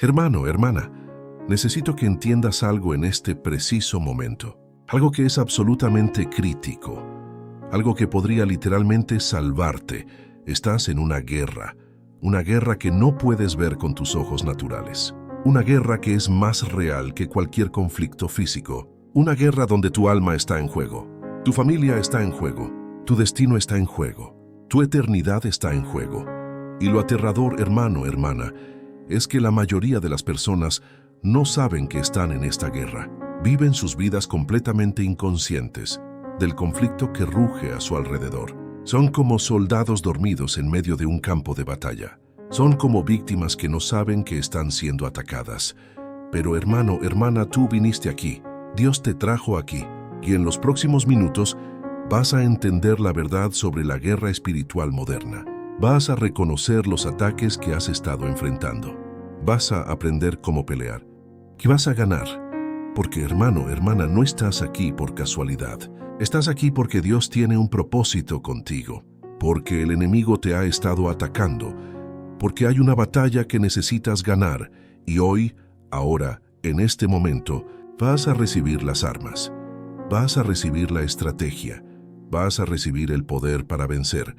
Hermano, hermana, necesito que entiendas algo en este preciso momento. Algo que es absolutamente crítico. Algo que podría literalmente salvarte. Estás en una guerra que no puedes ver con tus ojos naturales. Una guerra que es más real que cualquier conflicto físico. Una guerra donde tu alma está en juego. Tu familia está en juego. Tu destino está en juego. Tu eternidad está en juego. Y lo aterrador, hermano, hermana, es que la mayoría de las personas no saben que están en esta guerra. Viven sus vidas completamente inconscientes del conflicto que ruge a su alrededor. Son como soldados dormidos en medio de un campo de batalla. Son como víctimas que no saben que están siendo atacadas. Pero hermano, hermana, tú viniste aquí. Dios te trajo aquí. Y en los próximos minutos vas a entender la verdad sobre la guerra espiritual moderna. Vas a reconocer los ataques que has estado enfrentando. Vas a aprender cómo pelear. Y vas a ganar. Porque hermano, hermana, no estás aquí por casualidad. Estás aquí porque Dios tiene un propósito contigo. Porque el enemigo te ha estado atacando. Porque hay una batalla que necesitas ganar. Y hoy, ahora, en este momento, vas a recibir las armas. Vas a recibir la estrategia. Vas a recibir el poder para vencer.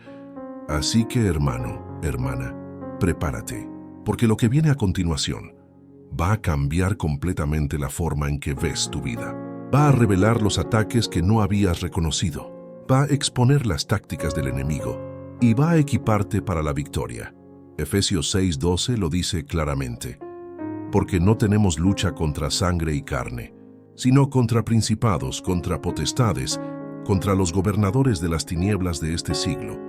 Así que, hermano, hermana, prepárate. Porque lo que viene a continuación va a cambiar completamente la forma en que ves tu vida. Va a revelar los ataques que no habías reconocido. Va a exponer las tácticas del enemigo y va a equiparte para la victoria. Efesios 6:12 lo dice claramente. Porque no tenemos lucha contra sangre y carne, sino contra principados, contra potestades, contra los gobernadores de las tinieblas de este siglo,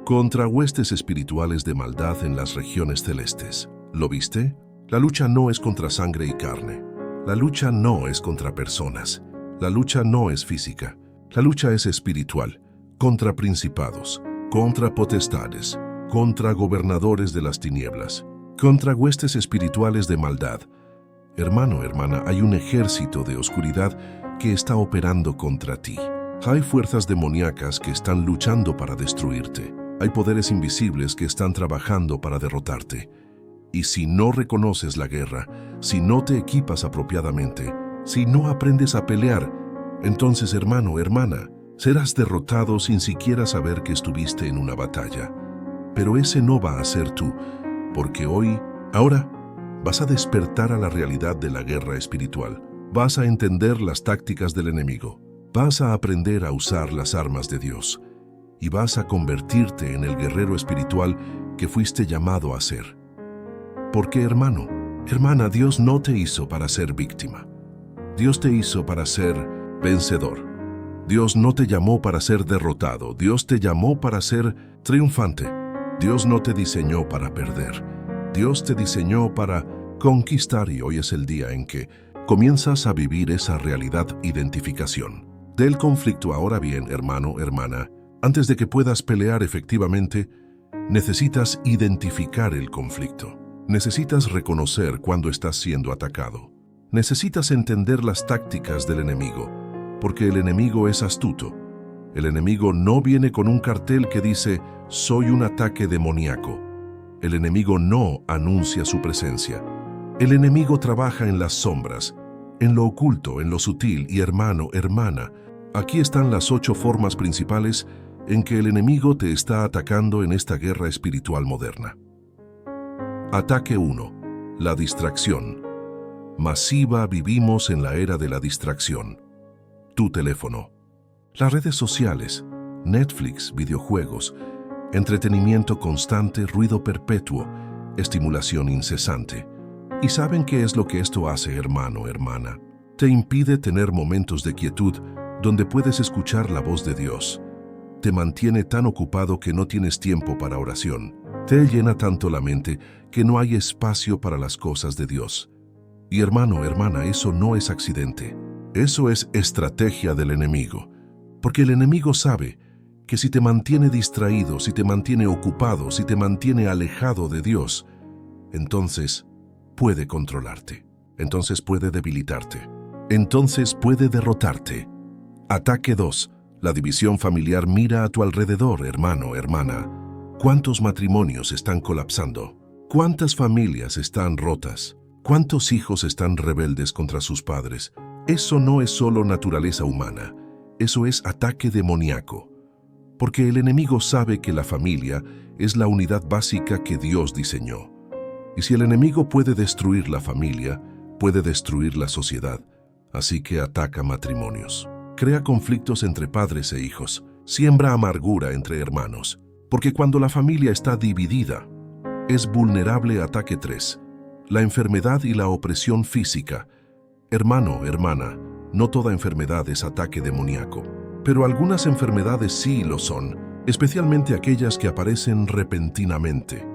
contra huestes espirituales de maldad en las regiones celestes. ¿Lo viste? La lucha no es contra sangre y carne. La lucha no es contra personas. La lucha no es física. La lucha es espiritual, contra principados, contra potestades, contra gobernadores de las tinieblas, contra huestes espirituales de maldad. Hermano, hermana, hay un ejército de oscuridad que está operando contra ti. Hay fuerzas demoníacas que están luchando para destruirte. Hay poderes invisibles que están trabajando para derrotarte. Y si no reconoces la guerra, si no te equipas apropiadamente, si no aprendes a pelear, entonces, hermano, hermana, serás derrotado sin siquiera saber que estuviste en una batalla. Pero ese no va a ser tú, porque ahora, vas a despertar a la realidad de la guerra espiritual. Vas a entender las tácticas del enemigo. Vas a aprender a usar las armas de Dios. Y vas a convertirte en el guerrero espiritual que fuiste llamado a ser. Porque, hermano, hermana, Dios no te hizo para ser víctima. Dios te hizo para ser vencedor. Dios no te llamó para ser derrotado. Dios te llamó para ser triunfante. Dios no te diseñó para perder. Dios te diseñó para conquistar y hoy es el día en que comienzas a vivir esa realidad identificación del conflicto. Ahora bien, hermano, hermana, antes de que puedas pelear efectivamente, necesitas identificar el conflicto. Necesitas reconocer cuando estás siendo atacado. Necesitas entender las tácticas del enemigo, porque el enemigo es astuto. El enemigo no viene con un cartel que dice, soy un ataque demoníaco. El enemigo no anuncia su presencia. El enemigo trabaja en las sombras, en lo oculto, en lo sutil. Y hermano, hermana, aquí están las 8 formas principales en que el enemigo te está atacando en esta guerra espiritual moderna. Ataque 1. La distracción. Masiva, vivimos en la era de la distracción. Tu teléfono. Las redes sociales, Netflix, videojuegos, entretenimiento constante, ruido perpetuo, estimulación incesante. ¿Y saben qué es lo que esto hace, hermano, hermana? Te impide tener momentos de quietud donde puedes escuchar la voz de Dios. Te mantiene tan ocupado que no tienes tiempo para oración. Te llena tanto la mente que no hay espacio para las cosas de Dios. Y hermano, hermana, eso no es accidente. Eso es estrategia del enemigo. Porque el enemigo sabe que si te mantiene distraído, si te mantiene ocupado, si te mantiene alejado de Dios, entonces puede controlarte. Entonces puede debilitarte. Entonces puede derrotarte. Ataque 2. La división familiar. Mira a tu alrededor, hermano, hermana. ¿Cuántos matrimonios están colapsando? ¿Cuántas familias están rotas? ¿Cuántos hijos están rebeldes contra sus padres? Eso no es solo naturaleza humana, eso es ataque demoníaco. Porque el enemigo sabe que la familia es la unidad básica que Dios diseñó. Y si el enemigo puede destruir la familia, puede destruir la sociedad. Así que ataca matrimonios. Crea conflictos entre padres e hijos. Siembra amargura entre hermanos. Porque cuando la familia está dividida, es vulnerable a ataque 3. La enfermedad y la opresión física. Hermano, hermana, no toda enfermedad es ataque demoníaco. Pero algunas enfermedades sí lo son, especialmente aquellas que aparecen repentinamente,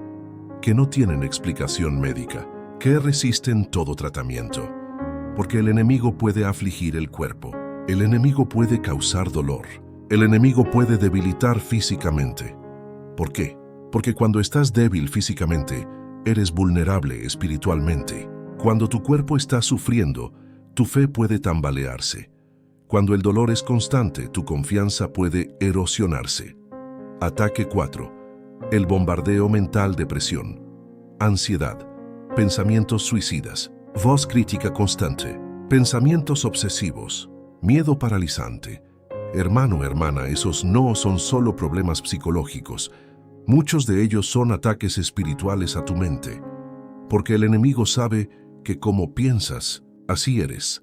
que no tienen explicación médica, que resisten todo tratamiento. Porque el enemigo puede afligir el cuerpo, el enemigo puede causar dolor, el enemigo puede debilitar físicamente. ¿Por qué? Porque cuando estás débil físicamente, eres vulnerable espiritualmente. Cuando tu cuerpo está sufriendo, tu fe puede tambalearse. Cuando el dolor es constante, tu confianza puede erosionarse. Ataque 4. El bombardeo mental, depresión, ansiedad, pensamientos suicidas, voz crítica constante, pensamientos obsesivos, miedo paralizante. Hermano, hermana, esos no son solo problemas psicológicos. Muchos de ellos son ataques espirituales a tu mente. Porque el enemigo sabe que como piensas, así eres.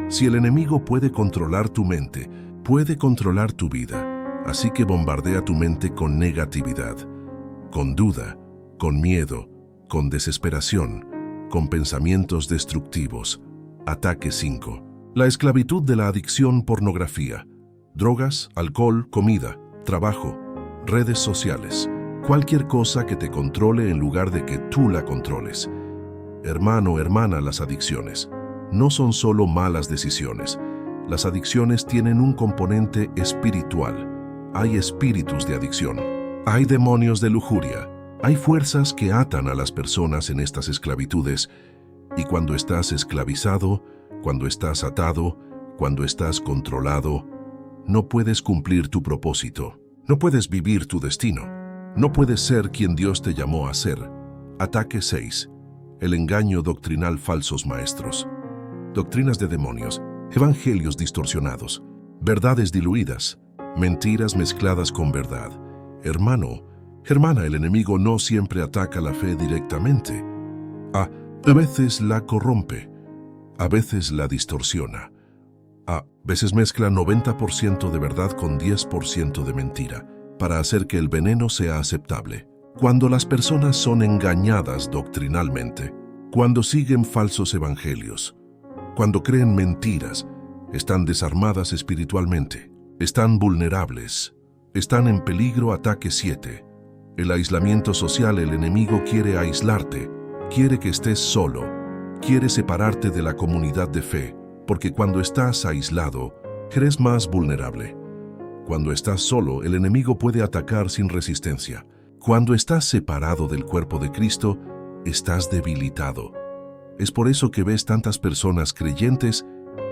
Si el enemigo puede controlar tu mente, puede controlar tu vida. Así que bombardea tu mente con negatividad, con duda, con miedo, con desesperación, con pensamientos destructivos. Ataque 5. La esclavitud de la adicción, pornografía, drogas, alcohol, comida, trabajo, redes sociales. Cualquier cosa que te controle en lugar de que tú la controles. Hermano, hermana, las adicciones no son solo malas decisiones. Las adicciones tienen un componente espiritual. Hay espíritus de adicción. Hay demonios de lujuria. Hay fuerzas que atan a las personas en estas esclavitudes. Y cuando estás esclavizado, cuando estás atado, cuando estás controlado, no puedes cumplir tu propósito. No puedes vivir tu destino. No puedes ser quien Dios te llamó a ser. Ataque 6. El engaño doctrinal, falsos maestros. Doctrinas de demonios, evangelios distorsionados, verdades diluidas, mentiras mezcladas con verdad. Hermano, hermana, el enemigo no siempre ataca la fe directamente. A veces la corrompe, a veces la distorsiona. A veces mezcla 90% de verdad con 10% de mentira, para hacer que el veneno sea aceptable. Cuando las personas son engañadas doctrinalmente, cuando siguen falsos evangelios, cuando creen mentiras, están desarmadas espiritualmente, están vulnerables, están en peligro. Ataque 7. El aislamiento social. El enemigo quiere aislarte, quiere que estés solo, quiere separarte de la comunidad de fe, porque cuando estás aislado, eres más vulnerable. Cuando estás solo, el enemigo puede atacar sin resistencia. Cuando estás separado del cuerpo de Cristo, estás debilitado. Es por eso que ves tantas personas creyentes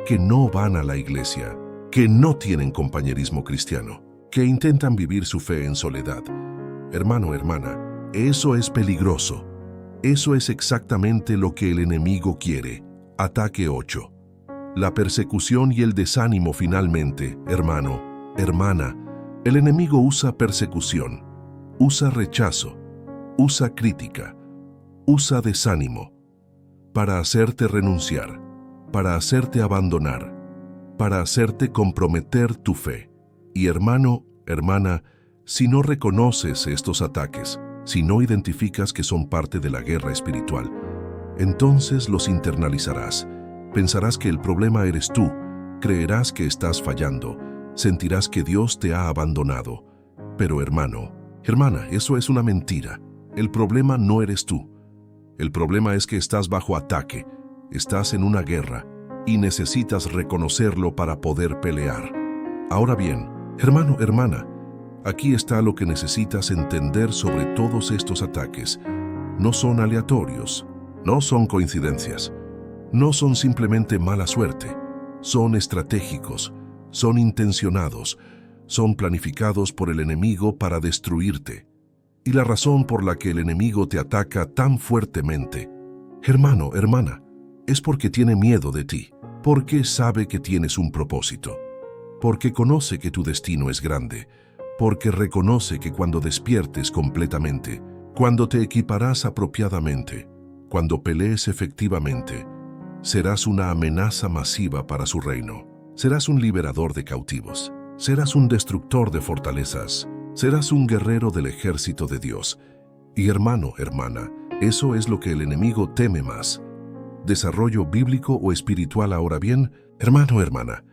que no van a la iglesia, que no tienen compañerismo cristiano, que intentan vivir su fe en soledad. Hermano, hermana, eso es peligroso. Eso es exactamente lo que el enemigo quiere. Ataque 8. La persecución y el desánimo. Finalmente, hermano, hermana, el enemigo usa persecución, usa rechazo, usa crítica, usa desánimo para hacerte renunciar, para hacerte abandonar, para hacerte comprometer tu fe. Y hermano, hermana, si no reconoces estos ataques, si no identificas que son parte de la guerra espiritual, entonces los internalizarás. Pensarás que el problema eres tú, creerás que estás fallando, sentirás que Dios te ha abandonado. Pero hermano, hermana, eso es una mentira. El problema no eres tú. El problema es que estás bajo ataque, estás en una guerra y necesitas reconocerlo para poder pelear. Ahora bien, hermano, hermana, aquí está lo que necesitas entender sobre todos estos ataques. No son aleatorios, no son coincidencias, no son simplemente mala suerte, son estratégicos, son intencionados, son planificados por el enemigo para destruirte. Y la razón por la que el enemigo te ataca tan fuertemente, hermano, hermana, es porque tiene miedo de ti, porque sabe que tienes un propósito, porque conoce que tu destino es grande, porque reconoce que cuando despiertes completamente, cuando te equiparás apropiadamente, cuando pelees efectivamente, serás una amenaza masiva para su reino. Serás un liberador de cautivos. Serás un destructor de fortalezas. Serás un guerrero del ejército de Dios. Y hermano, hermana, eso es lo que el enemigo teme más. ¿Desarrollo bíblico o espiritual ahora bien? Hermano, hermana,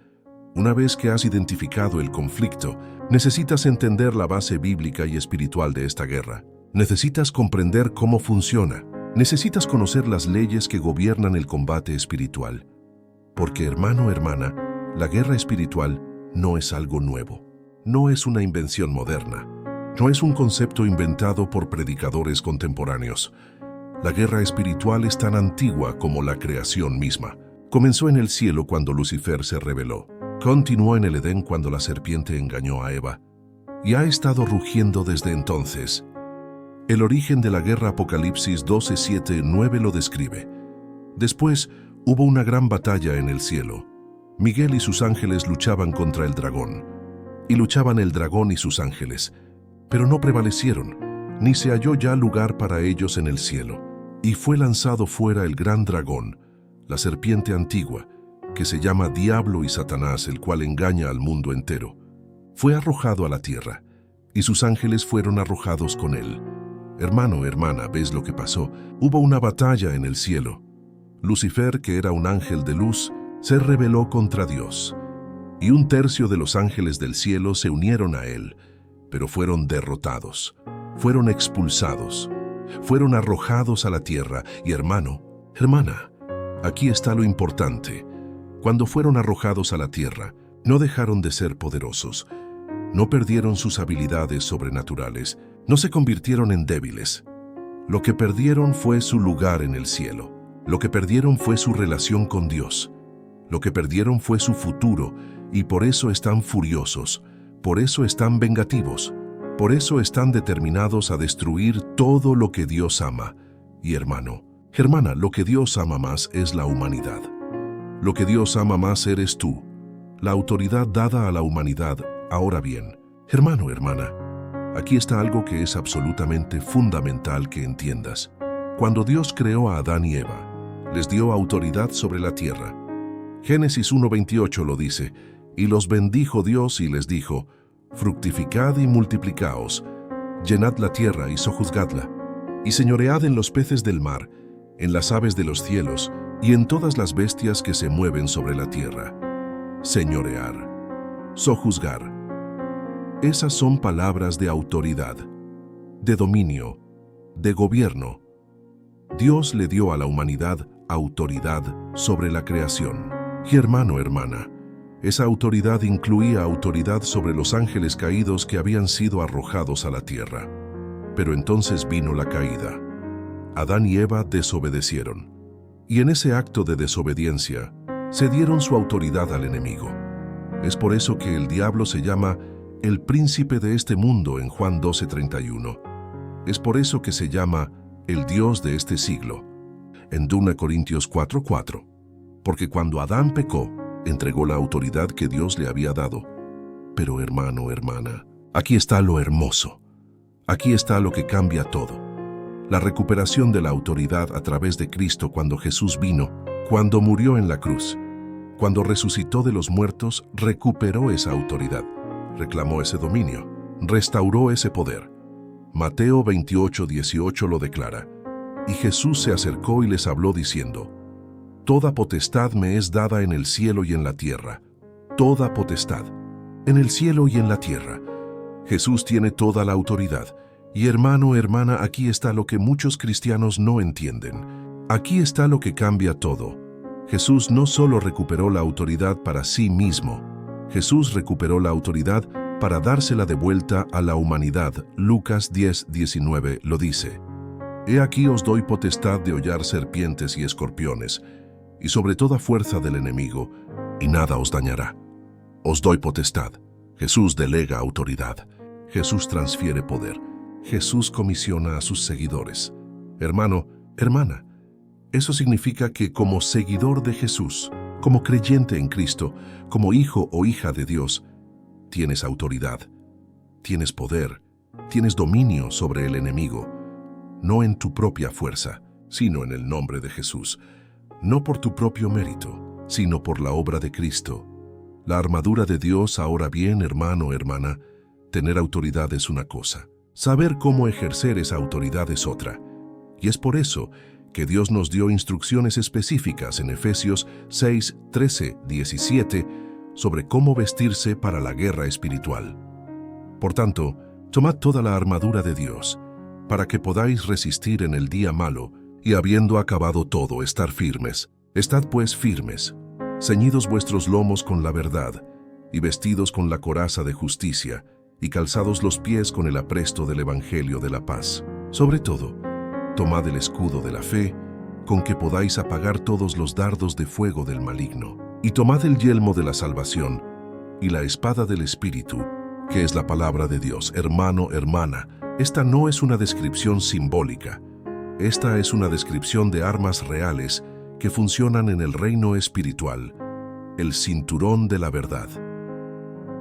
una vez que has identificado el conflicto, necesitas entender la base bíblica y espiritual de esta guerra. Necesitas comprender cómo funciona. Necesitas conocer las leyes que gobiernan el combate espiritual. Porque, hermano, hermana, la guerra espiritual no es algo nuevo. No es una invención moderna. No es un concepto inventado por predicadores contemporáneos. La guerra espiritual es tan antigua como la creación misma. Comenzó en el cielo cuando Lucifer se rebeló. Continuó en el Edén cuando la serpiente engañó a Eva. Y ha estado rugiendo desde entonces. El origen de la guerra Apocalipsis 12:7-9 lo describe. Después hubo una gran batalla en el cielo. Miguel y sus ángeles luchaban contra el dragón. Y luchaban el dragón y sus ángeles. Pero no prevalecieron, ni se halló ya lugar para ellos en el cielo. Y fue lanzado fuera el gran dragón, la serpiente antigua, que se llama Diablo y Satanás, el cual engaña al mundo entero. Fue arrojado a la tierra, y sus ángeles fueron arrojados con él. Hermano, hermana, ¿ves lo que pasó? Hubo una batalla en el cielo. Lucifer, que era un ángel de luz, se rebeló contra Dios. Y 1/3 de los ángeles del cielo se unieron a él, pero fueron derrotados, fueron expulsados, fueron arrojados a la tierra. Y hermano, hermana, aquí está lo importante. Cuando fueron arrojados a la tierra, no dejaron de ser poderosos, no perdieron sus habilidades sobrenaturales, no se convirtieron en débiles. Lo que perdieron fue su lugar en el cielo. Lo que perdieron fue su relación con Dios. Lo que perdieron fue su futuro, y por eso están furiosos, por eso están vengativos, por eso están determinados a destruir todo lo que Dios ama. Y hermano, hermana, lo que Dios ama más es la humanidad. Lo que Dios ama más eres tú, la autoridad dada a la humanidad. Ahora bien, hermano, hermana, aquí está algo que es absolutamente fundamental que entiendas. Cuando Dios creó a Adán y Eva, les dio autoridad sobre la tierra. Génesis 1:28 lo dice, y los bendijo Dios y les dijo, fructificad y multiplicaos, llenad la tierra y sojuzgadla, y señoread en los peces del mar, en las aves de los cielos, y en todas las bestias que se mueven sobre la tierra. Señorear, sojuzgar. Esas son palabras de autoridad, de dominio, de gobierno. Dios le dio a la humanidad autoridad sobre la creación. Y hermano, hermana, esa autoridad incluía autoridad sobre los ángeles caídos que habían sido arrojados a la tierra. Pero entonces vino la caída. Adán y Eva desobedecieron. Y en ese acto de desobediencia, cedieron su autoridad al enemigo. Es por eso que el diablo se llama el príncipe de este mundo en Juan 12:31. Es por eso que se llama el Dios de este siglo en 2 Corintios 4:4. Porque cuando Adán pecó, entregó la autoridad que Dios le había dado. Pero hermano, hermana, aquí está lo hermoso. Aquí está lo que cambia todo. La recuperación de la autoridad a través de Cristo cuando Jesús vino, cuando murió en la cruz, cuando resucitó de los muertos, recuperó esa autoridad, reclamó ese dominio, restauró ese poder. Mateo 28:18 lo declara. Y Jesús se acercó y les habló diciendo, toda potestad me es dada en el cielo y en la tierra. Toda potestad, en el cielo y en la tierra. Jesús tiene toda la autoridad. Y hermano, hermana, aquí está lo que muchos cristianos no entienden. Aquí está lo que cambia todo. Jesús no solo recuperó la autoridad para sí mismo, Jesús recuperó la autoridad para dársela de vuelta a la humanidad. Lucas 10:19 lo dice. He aquí os doy potestad de hollar serpientes y escorpiones, y sobre toda fuerza del enemigo, y nada os dañará. Os doy potestad. Jesús delega autoridad. Jesús transfiere poder. Jesús comisiona a sus seguidores. Hermano, hermana, Eso significa que como seguidor de Jesús, como creyente en Cristo, como hijo o hija de Dios, tienes autoridad, tienes poder, tienes dominio sobre el enemigo, no en tu propia fuerza, sino en el nombre de Jesús, no por tu propio mérito, sino por la obra de Cristo. La armadura de Dios, ahora bien, hermano, hermana, tener autoridad es una cosa, saber cómo ejercer esa autoridad es otra. Y es por eso que Dios nos dio instrucciones específicas en Efesios 6, 13, 17 sobre cómo vestirse para la guerra espiritual. Por tanto, tomad toda la armadura de Dios, para que podáis resistir en el día malo, y habiendo acabado todo, estar firmes. Estad pues firmes, ceñidos vuestros lomos con la verdad, y vestidos con la coraza de justicia, y calzados los pies con el apresto del Evangelio de la paz. Sobre todo, tomad el escudo de la fe, con que podáis apagar todos los dardos de fuego del maligno. Y tomad el yelmo de la salvación, y la espada del Espíritu, que es la palabra de Dios. Hermano, hermana, esta no es una descripción simbólica. Esta es una descripción de armas reales que funcionan en el reino espiritual, el cinturón de la verdad.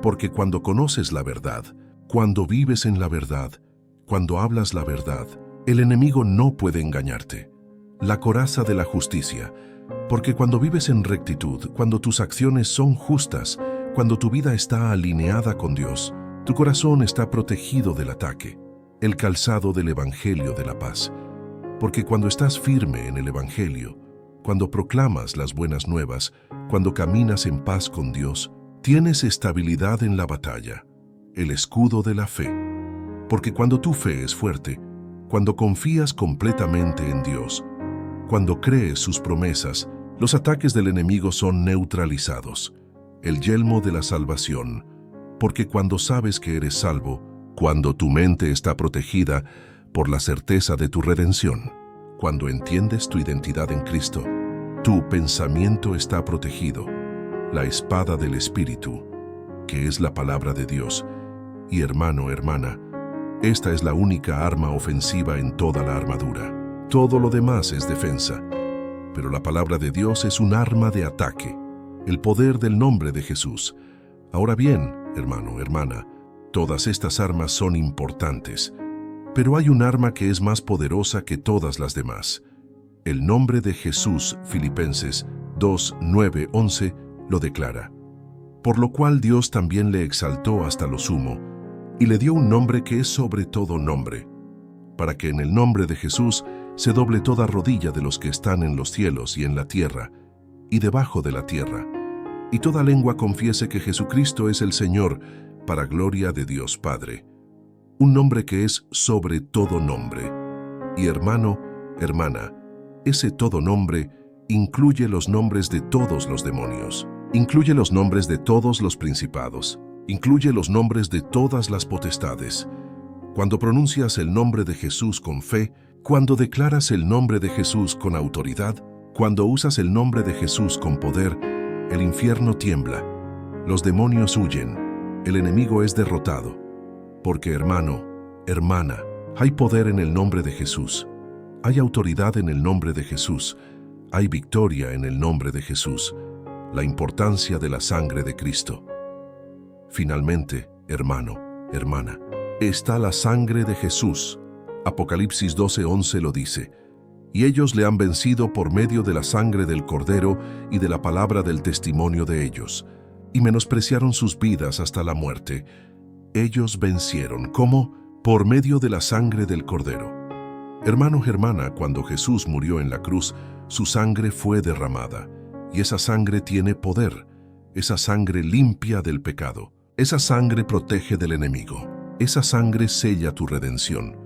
Porque cuando conoces la verdad, cuando vives en la verdad, cuando hablas la verdad, el enemigo no puede engañarte. La coraza de la justicia, porque cuando vives en rectitud, cuando tus acciones son justas, cuando tu vida está alineada con Dios, tu corazón está protegido del ataque. El calzado del Evangelio de la paz. Porque cuando estás firme en el Evangelio, cuando proclamas las buenas nuevas, cuando caminas en paz con Dios, tienes estabilidad en la batalla, el escudo de la fe. Porque cuando tu fe es fuerte, cuando confías completamente en Dios, cuando crees sus promesas, los ataques del enemigo son neutralizados. El yelmo de la salvación, porque cuando sabes que eres salvo, cuando tu mente está protegida por la certeza de tu redención, cuando entiendes tu identidad en Cristo, tu pensamiento está protegido. La espada del Espíritu, que es la palabra de Dios. Y hermano, hermana, esta es la única arma ofensiva en toda la armadura. Todo lo demás es defensa. Pero la palabra de Dios es un arma de ataque, el poder del nombre de Jesús. Ahora bien, hermano, hermana, todas estas armas son importantes, pero hay un arma que es más poderosa que todas las demás. El nombre de Jesús, Filipenses 2, 9, 11, lo declara. Por lo cual Dios también le exaltó hasta lo sumo, y le dio un nombre que es sobre todo nombre, para que en el nombre de Jesús se doble toda rodilla de los que están en los cielos y en la tierra, y debajo de la tierra, y toda lengua confiese que Jesucristo es el Señor, para gloria de Dios Padre. Un nombre que es sobre todo nombre. Y hermano, hermana, ese todo nombre incluye los nombres de todos los demonios, incluye los nombres de todos los principados, incluye los nombres de todas las potestades. Cuando pronuncias el nombre de Jesús con fe, cuando declaras el nombre de Jesús con autoridad, cuando usas el nombre de Jesús con poder, el infierno tiembla, los demonios huyen, el enemigo es derrotado. Porque hermano, hermana, hay poder en el nombre de Jesús, hay autoridad en el nombre de Jesús, hay victoria en el nombre de Jesús, la importancia de la sangre de Cristo. Finalmente, hermano, hermana, está la sangre de Jesús. Apocalipsis 12:11 lo dice. Y ellos le han vencido por medio de la sangre del Cordero y de la palabra del testimonio de ellos, y menospreciaron sus vidas hasta la muerte. Ellos vencieron. ¿Cómo? Por medio de la sangre del Cordero. Hermano, hermana, cuando Jesús murió en la cruz, su sangre fue derramada, y esa sangre tiene poder. Esa sangre limpia del pecado. Esa sangre protege del enemigo. Esa sangre sella tu redención.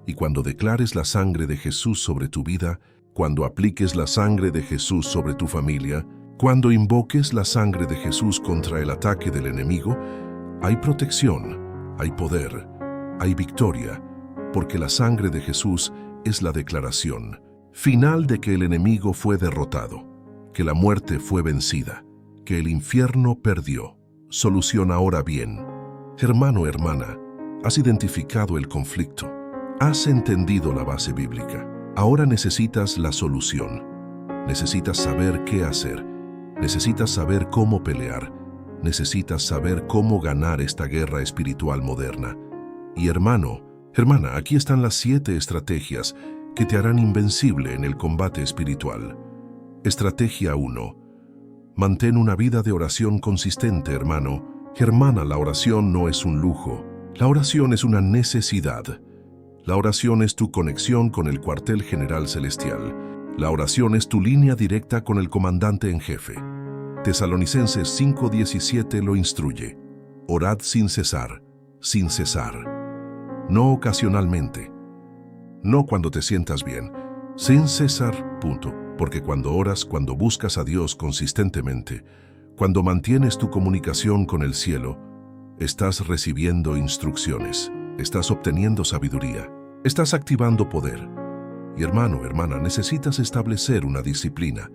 Y cuando declares la sangre de Jesús sobre tu vida, cuando apliques la sangre de Jesús sobre tu familia, cuando invoques la sangre de Jesús contra el ataque del enemigo, hay protección, hay poder, hay victoria, porque la sangre de Jesús es la declaración final de que el enemigo fue derrotado, que la muerte fue vencida, que el infierno perdió. Solución ahora bien. Hermano, hermana, has identificado el conflicto. Has entendido la base bíblica. Ahora necesitas la solución. Necesitas saber qué hacer. Necesitas saber cómo pelear. Necesitas saber cómo ganar esta guerra espiritual moderna. Y hermano, hermana, aquí están las 7 estrategias que te harán invencible en el combate espiritual. Estrategia 1. Mantén una vida de oración consistente, hermano. Hermana, la oración no es un lujo. La oración es una necesidad. La oración es tu conexión con el cuartel general celestial. La oración es tu línea directa con el comandante en jefe. Tesalonicenses 5:17 lo instruye. Orad sin cesar, sin cesar. No ocasionalmente. No cuando te sientas bien. Sin cesar, punto. Porque cuando oras, cuando buscas a Dios consistentemente, cuando mantienes tu comunicación con el cielo, estás recibiendo instrucciones, estás obteniendo sabiduría, estás activando poder. Y hermano, hermana, necesitas establecer una disciplina.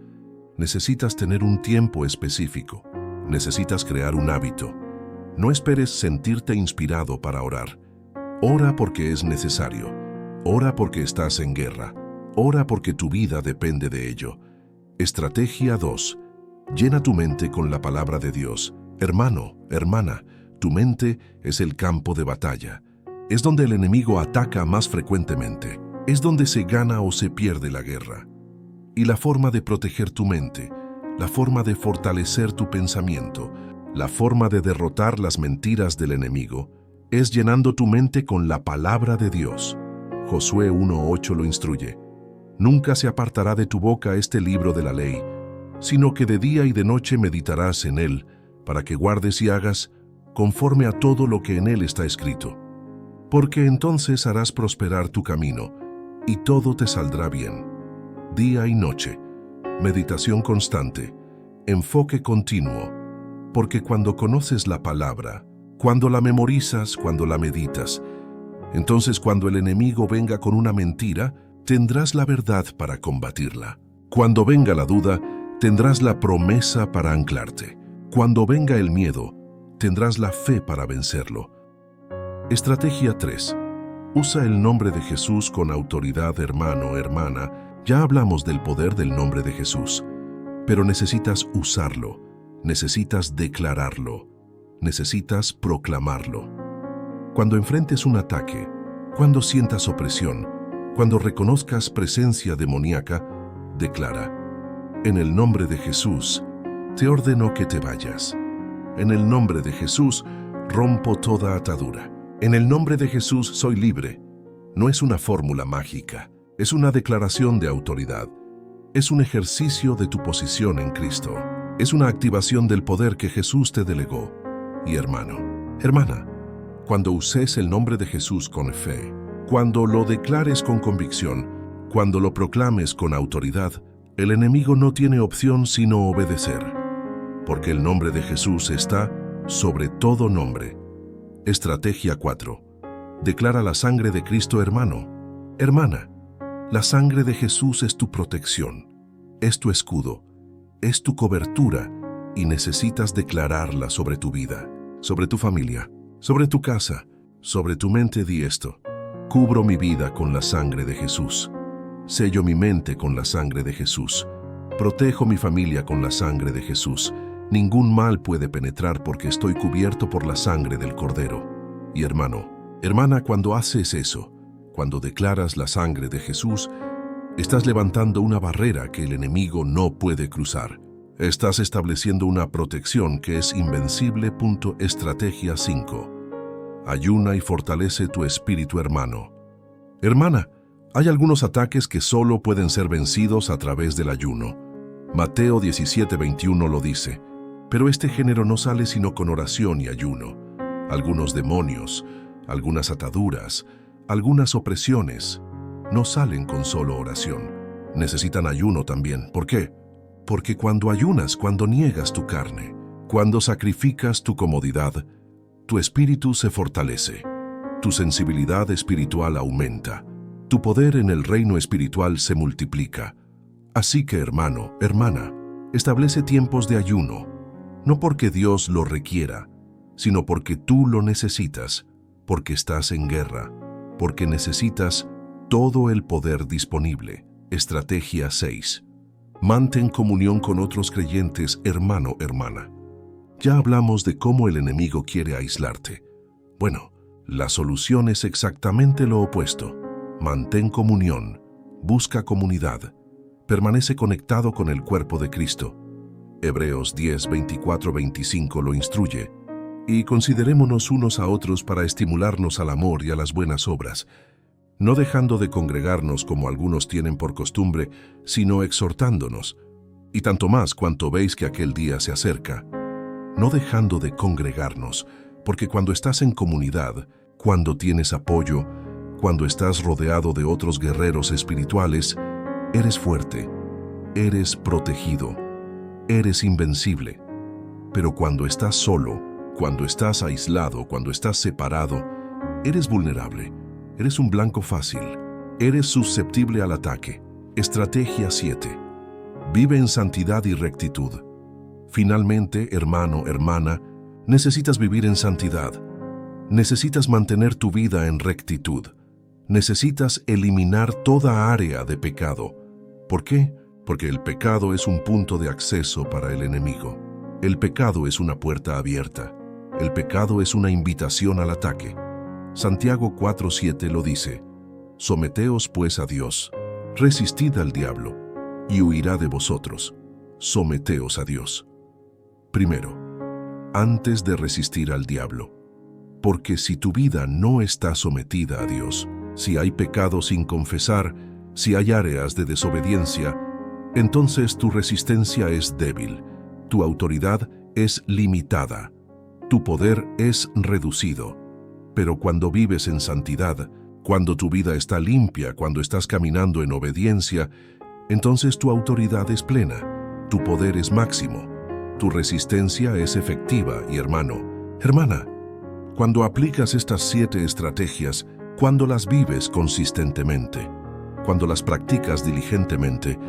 Necesitas tener un tiempo específico. Necesitas crear un hábito. No esperes sentirte inspirado para orar. Ora porque es necesario. Ora porque estás en guerra. Ora porque tu vida depende de ello. Estrategia 2. Llena tu mente con la palabra de Dios. Hermano, hermana, tu mente es el campo de batalla. Es donde el enemigo ataca más frecuentemente. Es donde se gana o se pierde la guerra. Y la forma de proteger tu mente, la forma de fortalecer tu pensamiento, la forma de derrotar las mentiras del enemigo, es llenando tu mente con la palabra de Dios. Josué 1:8 lo instruye. Nunca se apartará de tu boca este libro de la ley, sino que de día y de noche meditarás en él, para que guardes y hagas conforme a todo lo que en él está escrito. Porque entonces harás prosperar tu camino, y todo te saldrá bien. Día y noche, meditación constante, enfoque continuo, porque cuando conoces la palabra, cuando la memorizas, cuando la meditas, entonces cuando el enemigo venga con una mentira, tendrás la verdad para combatirla. Cuando venga la duda, tendrás la promesa para anclarte. Cuando venga el miedo, tendrás la fe para vencerlo. Estrategia 3. Usa el nombre de Jesús con autoridad, hermano, hermana. Ya hablamos del poder del nombre de Jesús, pero necesitas usarlo, necesitas declararlo, necesitas proclamarlo. Cuando enfrentes un ataque, cuando sientas opresión, cuando reconozcas presencia demoníaca, declara: en el nombre de Jesús, te ordeno que te vayas. En el nombre de Jesús, rompo toda atadura. En el nombre de Jesús soy libre. No es una fórmula mágica, es una declaración de autoridad. Es un ejercicio de tu posición en Cristo. Es una activación del poder que Jesús te delegó. Y hermano, hermana, cuando uses el nombre de Jesús con fe, cuando lo declares con convicción, cuando lo proclames con autoridad, el enemigo no tiene opción sino obedecer. Porque el nombre de Jesús está sobre todo nombre. Estrategia 4. Declara la sangre de Cristo, hermano. Hermana, la sangre de Jesús es tu protección, es tu escudo, es tu cobertura y necesitas declararla sobre tu vida, sobre tu familia, sobre tu casa, sobre tu mente. Di esto: cubro mi vida con la sangre de Jesús. Sello mi mente con la sangre de Jesús. Protejo mi familia con la sangre de Jesús. Ningún mal puede penetrar porque estoy cubierto por la sangre del Cordero. Y hermano, hermana, cuando haces eso, cuando declaras la sangre de Jesús, estás levantando una barrera que el enemigo no puede cruzar. Estás estableciendo una protección que es invencible. Estrategia 5. Ayuna y fortalece tu espíritu, hermano. Hermana, hay algunos ataques que solo pueden ser vencidos a través del ayuno. Mateo 17:21 lo dice. Pero este género no sale sino con oración y ayuno. Algunos demonios, algunas ataduras, algunas opresiones, no salen con solo oración. Necesitan ayuno también. ¿Por qué? Porque cuando ayunas, cuando niegas tu carne, cuando sacrificas tu comodidad, tu espíritu se fortalece, tu sensibilidad espiritual aumenta, tu poder en el reino espiritual se multiplica. Así que, hermano, hermana, establece tiempos de ayuno, no porque Dios lo requiera, sino porque tú lo necesitas, porque estás en guerra, porque necesitas todo el poder disponible. Estrategia 6. Mantén comunión con otros creyentes, hermano, hermana. Ya hablamos de cómo el enemigo quiere aislarte. Bueno, la solución es exactamente lo opuesto. Mantén comunión, busca comunidad, permanece conectado con el cuerpo de Cristo. Hebreos 10, 24, 25 lo instruye. Y considerémonos unos a otros para estimularnos al amor y a las buenas obras, no dejando de congregarnos como algunos tienen por costumbre, sino exhortándonos, y tanto más cuanto veis que aquel día se acerca. No dejando de congregarnos, porque cuando estás en comunidad, cuando tienes apoyo, cuando estás rodeado de otros guerreros espirituales, eres fuerte, eres protegido, eres invencible. Pero cuando estás solo, cuando estás aislado, cuando estás separado, eres vulnerable, eres un blanco fácil, eres susceptible al ataque. Estrategia 7. Vive en santidad y rectitud. Finalmente, hermano, hermana, necesitas vivir en santidad. Necesitas mantener tu vida en rectitud. Necesitas eliminar toda área de pecado. ¿Por qué? Porque el pecado es un punto de acceso para el enemigo. El pecado es una puerta abierta. El pecado es una invitación al ataque. Santiago 4:7 lo dice: Someteos pues a Dios, resistid al diablo, y huirá de vosotros. Someteos a Dios. Primero, antes de resistir al diablo. Porque si tu vida no está sometida a Dios, si hay pecado sin confesar, si hay áreas de desobediencia, entonces tu resistencia es débil, tu autoridad es limitada, tu poder es reducido. Pero cuando vives en santidad, cuando tu vida está limpia, cuando estás caminando en obediencia, entonces tu autoridad es plena, tu poder es máximo, tu resistencia es efectiva. Y hermano, hermana, cuando aplicas estas 7 estrategias, cuando las vives consistentemente, cuando las practicas diligentemente,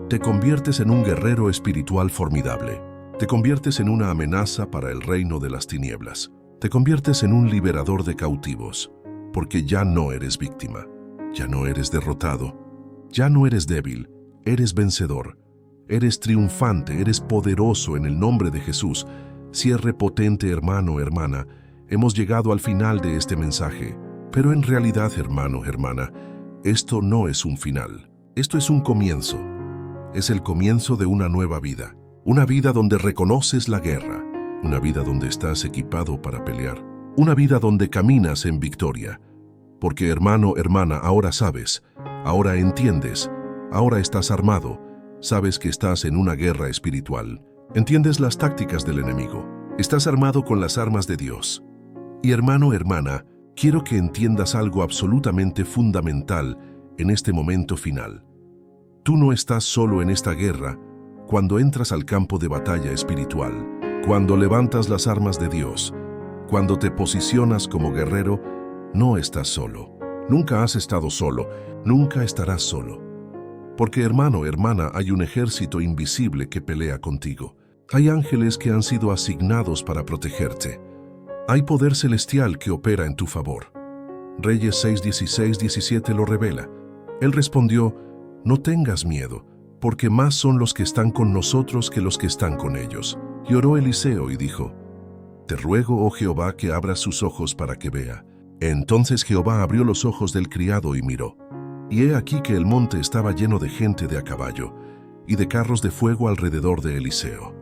te conviertes en un guerrero espiritual formidable. Te conviertes en una amenaza para el reino de las tinieblas. Te conviertes en un liberador de cautivos, porque ya no eres víctima, ya no eres derrotado, ya no eres débil, eres vencedor, eres triunfante, eres poderoso en el nombre de Jesús. Cierre potente, hermano, hermana. Hemos llegado al final de este mensaje, pero en realidad, hermano, hermana, esto no es un final, esto es un comienzo. Es el comienzo de una nueva vida, una vida donde reconoces la guerra, una vida donde estás equipado para pelear, una vida donde caminas en victoria. Porque, hermano, hermana, ahora sabes, ahora entiendes, ahora estás armado, sabes que estás en una guerra espiritual, entiendes las tácticas del enemigo, estás armado con las armas de Dios. Y hermano, hermana, quiero que entiendas algo absolutamente fundamental en este momento final. Tú no estás solo en esta guerra cuando entras al campo de batalla espiritual, cuando levantas las armas de Dios, cuando te posicionas como guerrero, no estás solo. Nunca has estado solo, nunca estarás solo. Porque, hermano, hermana, hay un ejército invisible que pelea contigo. Hay ángeles que han sido asignados para protegerte. Hay poder celestial que opera en tu favor. Reyes 6, 16, 17 lo revela. Él respondió: no tengas miedo, porque más son los que están con nosotros que los que están con ellos. Y oró Eliseo y dijo: te ruego, oh Jehová, que abras sus ojos para que vea. Entonces Jehová abrió los ojos del criado y miró. Y he aquí que el monte estaba lleno de gente de a caballo y de carros de fuego alrededor de Eliseo.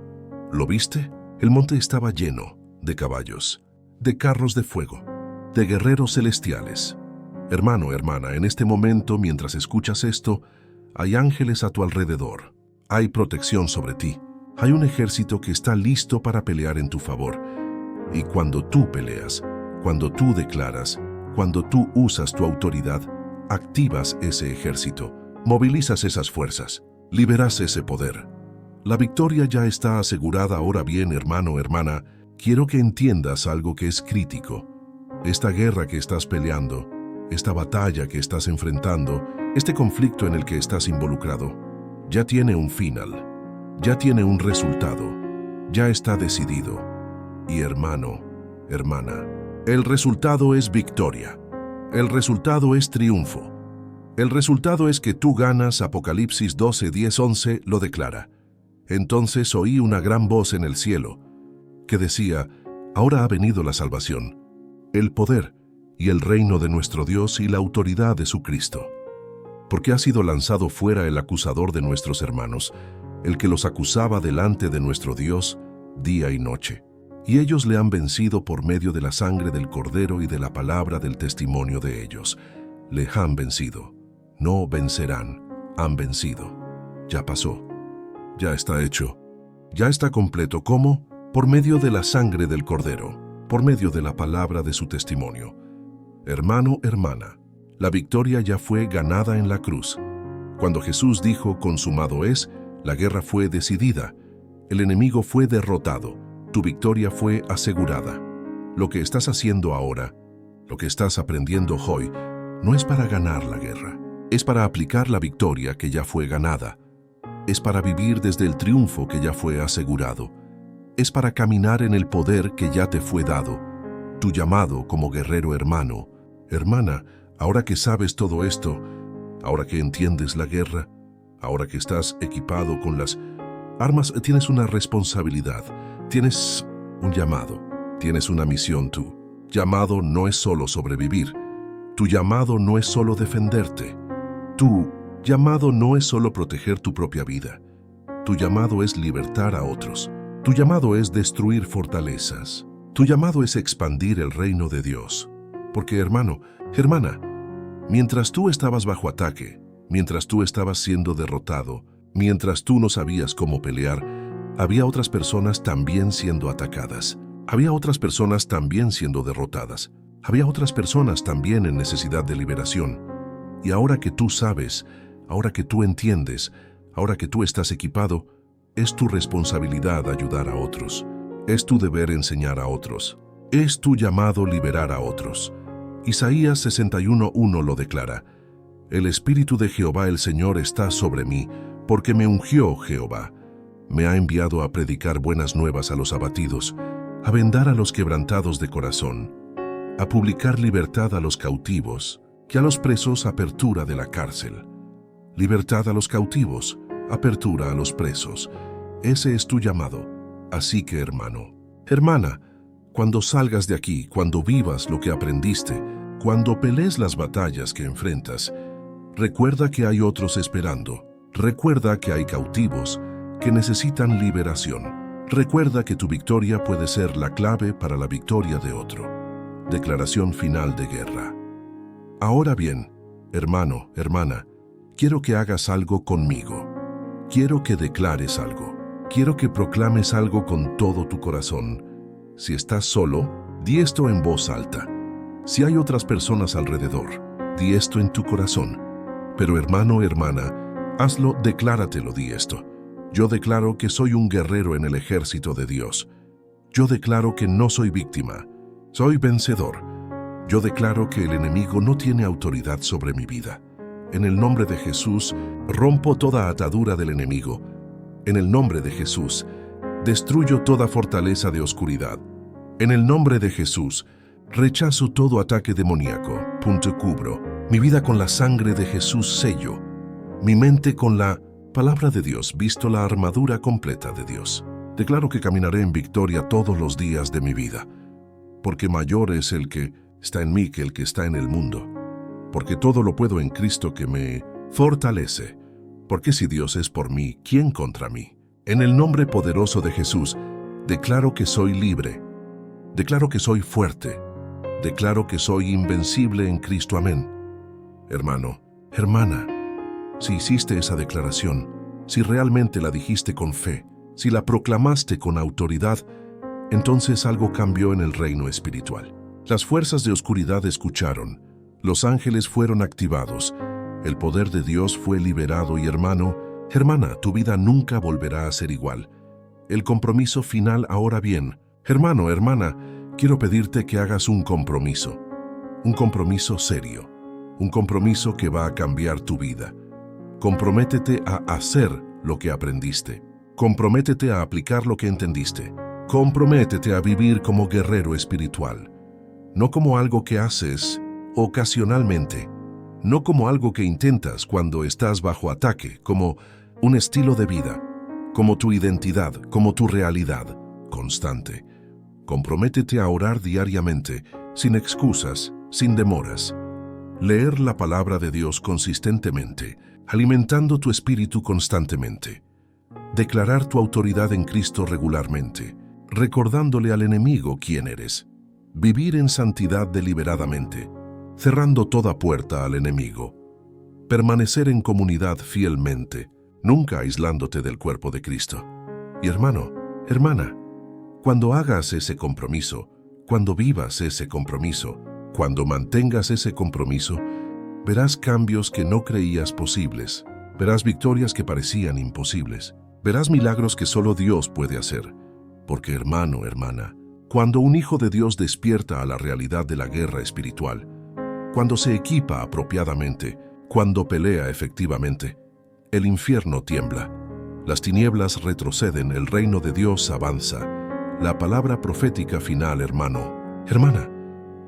¿Lo viste? El monte estaba lleno de caballos, de carros de fuego, de guerreros celestiales. Hermano, hermana, en este momento, mientras escuchas esto, hay ángeles a tu alrededor. Hay protección sobre ti. Hay un ejército que está listo para pelear en tu favor. Y cuando tú peleas, cuando tú declaras, cuando tú usas tu autoridad, activas ese ejército, movilizas esas fuerzas, liberas ese poder. La victoria ya está asegurada. Ahora bien, hermano, hermana, quiero que entiendas algo que es crítico. Esta guerra que estás peleando, esta batalla que estás enfrentando, este conflicto en el que estás involucrado, ya tiene un final, ya tiene un resultado, ya está decidido. Y hermano, hermana, el resultado es victoria, el resultado es triunfo. El resultado es que tú ganas. Apocalipsis 12, 10, 11 lo declara. Entonces oí una gran voz en el cielo que decía: ahora ha venido la salvación, el poder y el reino de nuestro Dios y la autoridad de su Cristo. Porque ha sido lanzado fuera el acusador de nuestros hermanos, el que los acusaba delante de nuestro Dios día y noche. Y ellos le han vencido por medio de la sangre del Cordero y de la palabra del testimonio de ellos. Le han vencido. No vencerán, han vencido. Ya pasó. Ya está hecho. Ya está completo. ¿Cómo? Por medio de la sangre del Cordero, por medio de la palabra de su testimonio. Hermano, hermana, la victoria ya fue ganada en la cruz. Cuando Jesús dijo consumado es, la guerra fue decidida, el enemigo fue derrotado, tu victoria fue asegurada. Lo que estás haciendo ahora, lo que estás aprendiendo hoy, no es para ganar la guerra, es para aplicar la victoria que ya fue ganada, es para vivir desde el triunfo que ya fue asegurado, es para caminar en el poder que ya te fue dado. Tu llamado como guerrero hermano, hermana, ahora que sabes todo esto, ahora que entiendes la guerra, ahora que estás equipado con las armas, tienes una responsabilidad, tienes un llamado, tienes una misión tú. Llamado no es solo sobrevivir, tu llamado no es solo defenderte, tu llamado no es solo proteger tu propia vida, tu llamado es libertar a otros, tu llamado es destruir fortalezas, tu llamado es expandir el reino de Dios. Porque hermano, hermana, mientras tú estabas bajo ataque, mientras tú estabas siendo derrotado, mientras tú no sabías cómo pelear, había otras personas también siendo atacadas. Había otras personas también siendo derrotadas. Había otras personas también en necesidad de liberación. Y ahora que tú sabes, ahora que tú entiendes, ahora que tú estás equipado, es tu responsabilidad ayudar a otros. Es tu deber enseñar a otros. Es tu llamado liberar a otros. Isaías 61:1 lo declara: el Espíritu de Jehová el Señor está sobre mí, porque me ungió Jehová. Me ha enviado a predicar buenas nuevas a los abatidos, a vendar a los quebrantados de corazón, a publicar libertad a los cautivos, y a los presos apertura de la cárcel. Libertad a los cautivos, apertura a los presos. Ese es tu llamado. Así que, hermano, hermana, cuando salgas de aquí, cuando vivas lo que aprendiste, cuando pelees las batallas que enfrentas, recuerda que hay otros esperando. Recuerda que hay cautivos que necesitan liberación. Recuerda que tu victoria puede ser la clave para la victoria de otro. Declaración final de guerra. Ahora bien, hermano, hermana, quiero que hagas algo conmigo. Quiero que declares algo. Quiero que proclames algo con todo tu corazón. Si estás solo, di esto en voz alta. Si hay otras personas alrededor, di esto en tu corazón. Pero hermano, hermana, hazlo, decláratelo, di esto. Yo declaro que soy un guerrero en el ejército de Dios. Yo declaro que no soy víctima, soy vencedor. Yo declaro que el enemigo no tiene autoridad sobre mi vida. En el nombre de Jesús, rompo toda atadura del enemigo. En el nombre de Jesús, destruyo toda fortaleza de oscuridad. En el nombre de Jesús, rechazo todo ataque demoníaco. Cubro mi vida con la sangre de Jesús, sello. Mi mente con la palabra de Dios, visto la armadura completa de Dios. Declaro que caminaré en victoria todos los días de mi vida, porque mayor es el que está en mí que el que está en el mundo. Porque todo lo puedo en Cristo que me fortalece. Porque si Dios es por mí, ¿quién contra mí? En el nombre poderoso de Jesús, declaro que soy libre. Declaro que soy fuerte. Declaro que soy invencible en Cristo. Amén. Hermano, hermana, si hiciste esa declaración, si realmente la dijiste con fe, si la proclamaste con autoridad, entonces algo cambió en el reino espiritual. Las fuerzas de oscuridad escucharon, los ángeles fueron activados, el poder de Dios fue liberado y hermano, hermana, tu vida nunca volverá a ser igual. El compromiso final ahora bien. Hermano, hermana, quiero pedirte que hagas un compromiso serio, un compromiso que va a cambiar tu vida. Comprométete a hacer lo que aprendiste. Comprométete a aplicar lo que entendiste. Comprométete a vivir como guerrero espiritual, no como algo que haces ocasionalmente, no como algo que intentas cuando estás bajo ataque, como un estilo de vida, como tu identidad, como tu realidad constante. Comprométete a orar diariamente, sin excusas, sin demoras. Leer la palabra de Dios consistentemente, alimentando tu espíritu constantemente. Declarar tu autoridad en Cristo regularmente, recordándole al enemigo quién eres. Vivir en santidad deliberadamente, cerrando toda puerta al enemigo. Permanecer en comunidad fielmente, nunca aislándote del cuerpo de Cristo. Y hermano, hermana, cuando hagas ese compromiso, cuando vivas ese compromiso, cuando mantengas ese compromiso, verás cambios que no creías posibles, verás victorias que parecían imposibles, verás milagros que solo Dios puede hacer. Porque hermano, hermana, cuando un hijo de Dios despierta a la realidad de la guerra espiritual, cuando se equipa apropiadamente, cuando pelea efectivamente, el infierno tiembla, las tinieblas retroceden, el reino de Dios avanza. La palabra profética final, hermano, hermana,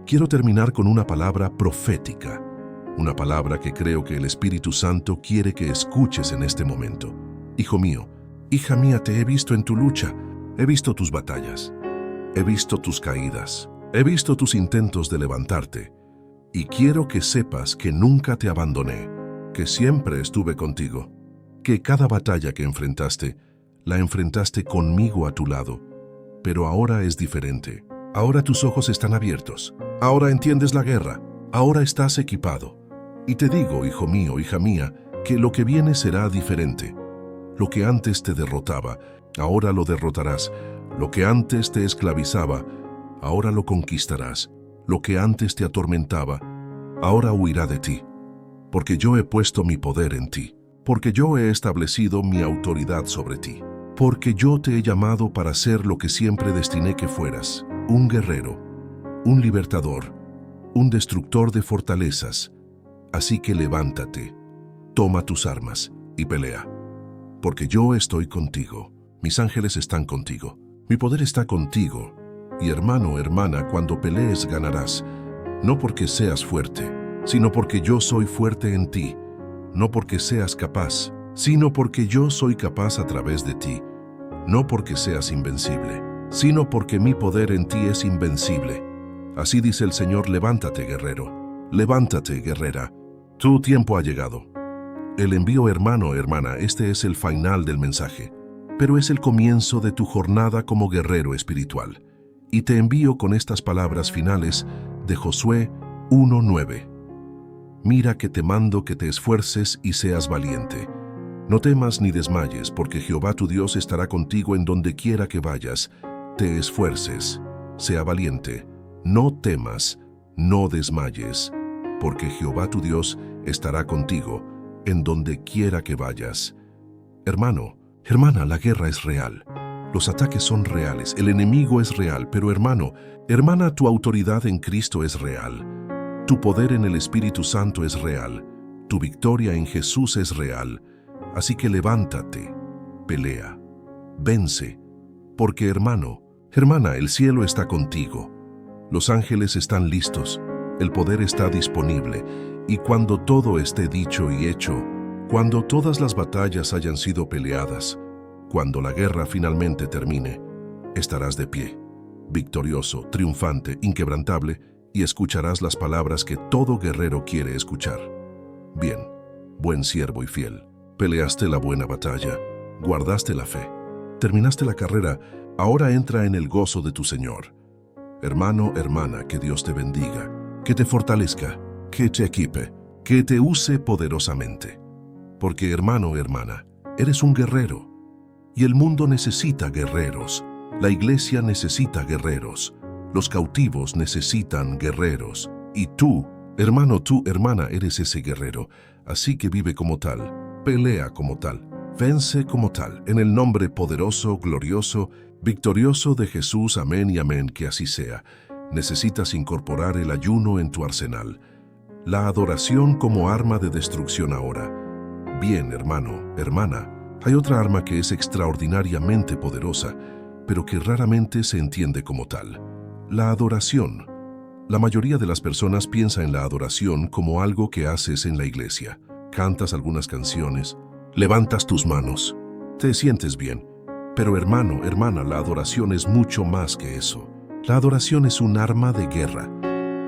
quiero terminar con una palabra profética, una palabra que creo que el Espíritu Santo quiere que escuches en este momento. Hijo mío, hija mía, te he visto en tu lucha, he visto tus batallas, he visto tus caídas, he visto tus intentos de levantarte, y quiero que sepas que nunca te abandoné, que siempre estuve contigo, que cada batalla que enfrentaste, la enfrentaste conmigo a tu lado. Pero ahora es diferente. Ahora tus ojos están abiertos. Ahora entiendes la guerra. Ahora estás equipado. Y te digo, hijo mío, hija mía, que lo que viene será diferente. Lo que antes te derrotaba, ahora lo derrotarás. Lo que antes te esclavizaba, ahora lo conquistarás. Lo que antes te atormentaba, ahora huirá de ti. Porque yo he puesto mi poder en ti. Porque yo he establecido mi autoridad sobre ti. Porque yo te he llamado para ser lo que siempre destiné que fueras, un guerrero, un libertador, un destructor de fortalezas. Así que levántate, toma tus armas y pelea. Porque yo estoy contigo, mis ángeles están contigo, mi poder está contigo. Y hermano, hermana, cuando pelees ganarás, no porque seas fuerte, sino porque yo soy fuerte en ti, no porque seas capaz, sino porque yo soy capaz a través de ti, no porque seas invencible, sino porque mi poder en ti es invencible. Así dice el Señor, levántate, guerrero, levántate, guerrera, tu tiempo ha llegado. El envío, hermano, hermana, este es el final del mensaje, pero es el comienzo de tu jornada como guerrero espiritual. Y te envío con estas palabras finales de Josué 1:9. Mira que te mando que te esfuerces y seas valiente. No temas ni desmayes, porque Jehová tu Dios estará contigo en donde quiera que vayas. Te esfuerces, sea valiente, no temas, no desmayes, porque Jehová tu Dios estará contigo en donde quiera que vayas. Hermano, hermana, la guerra es real. Los ataques son reales, el enemigo es real, pero hermano, hermana, tu autoridad en Cristo es real. Tu poder en el Espíritu Santo es real. Tu victoria en Jesús es real. Así que levántate, pelea, vence, porque hermano, hermana, el cielo está contigo. Los ángeles están listos, el poder está disponible, y cuando todo esté dicho y hecho, cuando todas las batallas hayan sido peleadas, cuando la guerra finalmente termine, estarás de pie, victorioso, triunfante, inquebrantable, y escucharás las palabras que todo guerrero quiere escuchar. Bien, buen siervo y fiel. Peleaste la buena batalla, guardaste la fe, terminaste la carrera, ahora entra en el gozo de tu Señor. Hermano, hermana, que Dios te bendiga, que te fortalezca, que te equipe, que te use poderosamente. Porque hermano, hermana, eres un guerrero, y el mundo necesita guerreros, la iglesia necesita guerreros, los cautivos necesitan guerreros, y tú, hermano, tú, hermana, eres ese guerrero, así que vive como tal. Pelea como tal, vence como tal, en el nombre poderoso, glorioso, victorioso de Jesús, amén y amén, que así sea. Necesitas incorporar el ayuno en tu arsenal, la adoración como arma de destrucción ahora. Bien, hermano, hermana, hay otra arma que es extraordinariamente poderosa, pero que raramente se entiende como tal, la adoración. La mayoría de las personas piensa en la adoración como algo que haces en la iglesia. Cantas algunas canciones, levantas tus manos, te sientes bien. Pero hermano, hermana, la adoración es mucho más que eso. La adoración es un arma de guerra.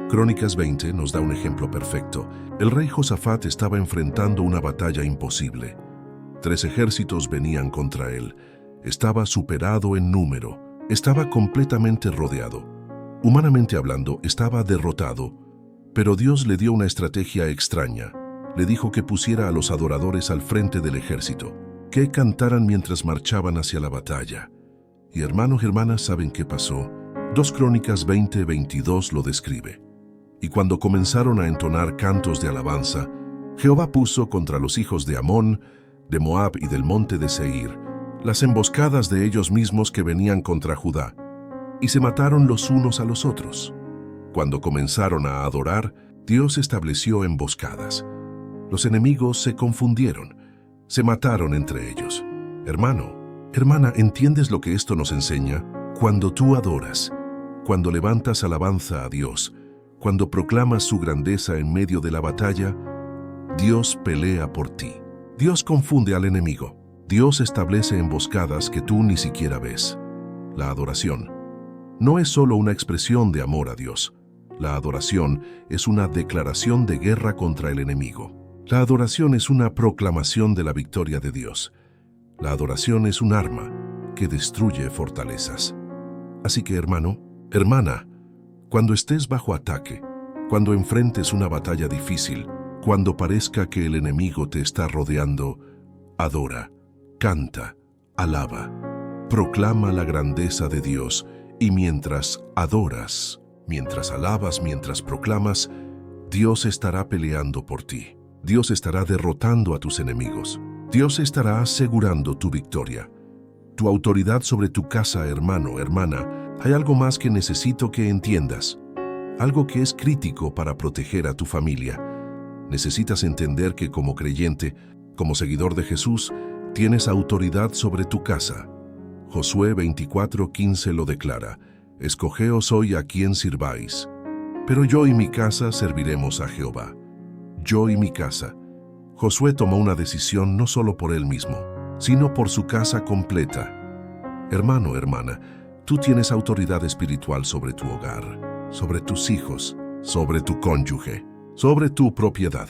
Crónicas 20 nos da un ejemplo perfecto. El rey Josafat estaba enfrentando una batalla imposible. 3 ejércitos venían contra él. Estaba superado en número. Estaba completamente rodeado. Humanamente hablando, estaba derrotado. Pero Dios le dio una estrategia extraña. Le dijo que pusiera a los adoradores al frente del ejército, que cantaran mientras marchaban hacia la batalla. Y hermanos y hermanas, ¿saben qué pasó? 2 Crónicas 20:22 lo describe. Y cuando comenzaron a entonar cantos de alabanza, Jehová puso contra los hijos de Amón, de Moab y del monte de Seir, las emboscadas de ellos mismos que venían contra Judá, y se mataron los unos a los otros. Cuando comenzaron a adorar, Dios estableció emboscadas. Los enemigos se confundieron, se mataron entre ellos. Hermano, hermana, ¿entiendes lo que esto nos enseña? Cuando tú adoras, cuando levantas alabanza a Dios, cuando proclamas su grandeza en medio de la batalla, Dios pelea por ti. Dios confunde al enemigo. Dios establece emboscadas que tú ni siquiera ves. La adoración no es solo una expresión de amor a Dios. La adoración es una declaración de guerra contra el enemigo. La adoración es una proclamación de la victoria de Dios. La adoración es un arma que destruye fortalezas. Así que, hermano, hermana, cuando estés bajo ataque, cuando enfrentes una batalla difícil, cuando parezca que el enemigo te está rodeando, adora, canta, alaba, proclama la grandeza de Dios y mientras adoras, mientras alabas, mientras proclamas, Dios estará peleando por ti. Dios estará derrotando a tus enemigos. Dios estará asegurando tu victoria. Tu autoridad sobre tu casa, hermano, hermana. Hay algo más que necesito que entiendas. Algo que es crítico para proteger a tu familia. Necesitas entender que como creyente, como seguidor de Jesús, tienes autoridad sobre tu casa. Josué 24:15 lo declara. Escogeos hoy a quién sirváis. Pero yo y mi casa serviremos a Jehová. Yo y mi casa. Josué tomó una decisión no solo por él mismo, sino por su casa completa. Hermano, hermana, tú tienes autoridad espiritual sobre tu hogar, sobre tus hijos, sobre tu cónyuge, sobre tu propiedad.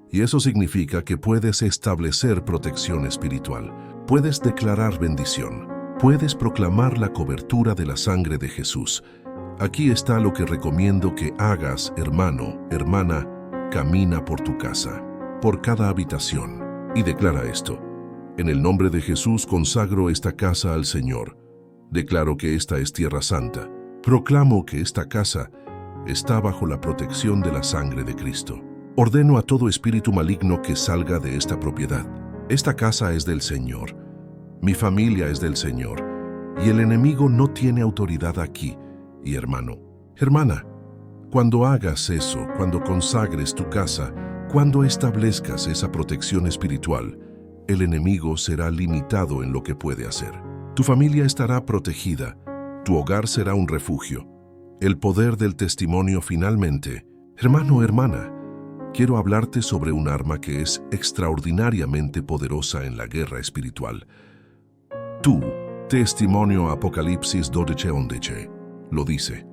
Y eso significa que puedes establecer protección espiritual, puedes declarar bendición, puedes proclamar la cobertura de la sangre de Jesús. Aquí está lo que recomiendo que hagas, hermano, hermana. Camina por tu casa, por cada habitación, y declara esto. En el nombre de Jesús consagro esta casa al Señor. Declaro que esta es tierra santa. Proclamo que esta casa está bajo la protección de la sangre de Cristo. Ordeno a todo espíritu maligno que salga de esta propiedad. Esta casa es del Señor. Mi familia es del Señor. Y el enemigo no tiene autoridad aquí. Y hermano, hermana, cuando hagas eso, cuando consagres tu casa, cuando establezcas esa protección espiritual, el enemigo será limitado en lo que puede hacer. Tu familia estará protegida, tu hogar será un refugio. El poder del testimonio finalmente. Hermano, hermana, quiero hablarte sobre un arma que es extraordinariamente poderosa en la guerra espiritual. Tu testimonio Apocalipsis 12:11 lo dice.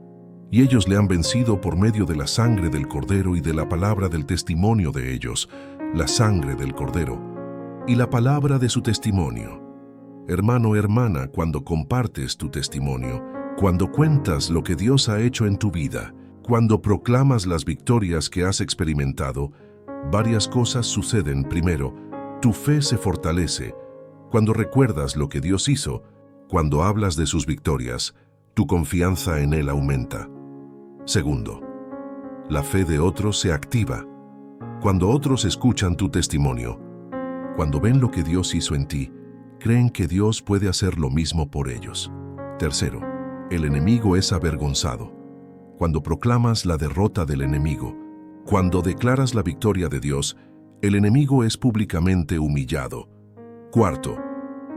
Y ellos le han vencido por medio de la sangre del Cordero y de la palabra del testimonio de ellos, la sangre del Cordero y la palabra de su testimonio. Hermano, hermana, cuando compartes tu testimonio, cuando cuentas lo que Dios ha hecho en tu vida, cuando proclamas las victorias que has experimentado, varias cosas suceden. Primero, tu fe se fortalece. Cuando recuerdas lo que Dios hizo, cuando hablas de sus victorias, tu confianza en Él aumenta. Segundo, la fe de otros se activa. Cuando otros escuchan tu testimonio, cuando ven lo que Dios hizo en ti, creen que Dios puede hacer lo mismo por ellos. Tercero, el enemigo es avergonzado. Cuando proclamas la derrota del enemigo, cuando declaras la victoria de Dios, el enemigo es públicamente humillado. Cuarto,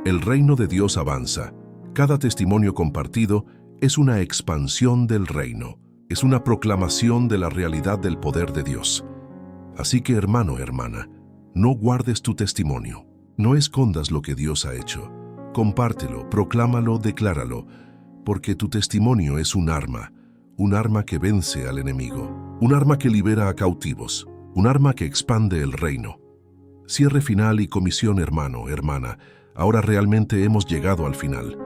el reino de Dios avanza. Cada testimonio compartido es una expansión del reino. Es una proclamación de la realidad del poder de Dios. Así que, hermano, hermana, no guardes tu testimonio. No escondas lo que Dios ha hecho. Compártelo, proclámalo, decláralo, porque tu testimonio es un arma que vence al enemigo, un arma que libera a cautivos, un arma que expande el reino. Cierre final y comisión, hermano, hermana. Ahora realmente hemos llegado al final.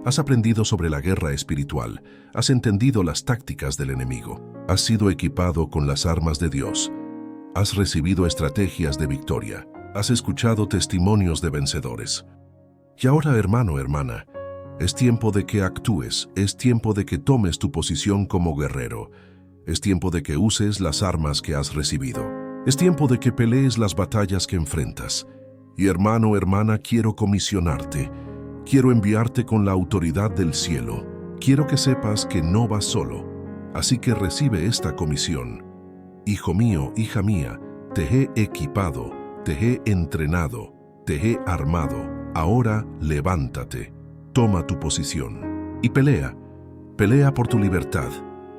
Has aprendido sobre la guerra espiritual, has entendido las tácticas del enemigo, has sido equipado con las armas de Dios, has recibido estrategias de victoria, has escuchado testimonios de vencedores. Y ahora, hermano, hermana, es tiempo de que actúes, es tiempo de que tomes tu posición como guerrero, es tiempo de que uses las armas que has recibido, es tiempo de que pelees las batallas que enfrentas. Y hermano, hermana, quiero comisionarte, quiero enviarte con la autoridad del cielo, quiero que sepas que no vas solo, así que recibe esta comisión. Hijo mío, hija mía, te he equipado, te he entrenado, te he armado, ahora levántate. Toma tu posición y pelea. Pelea por tu libertad,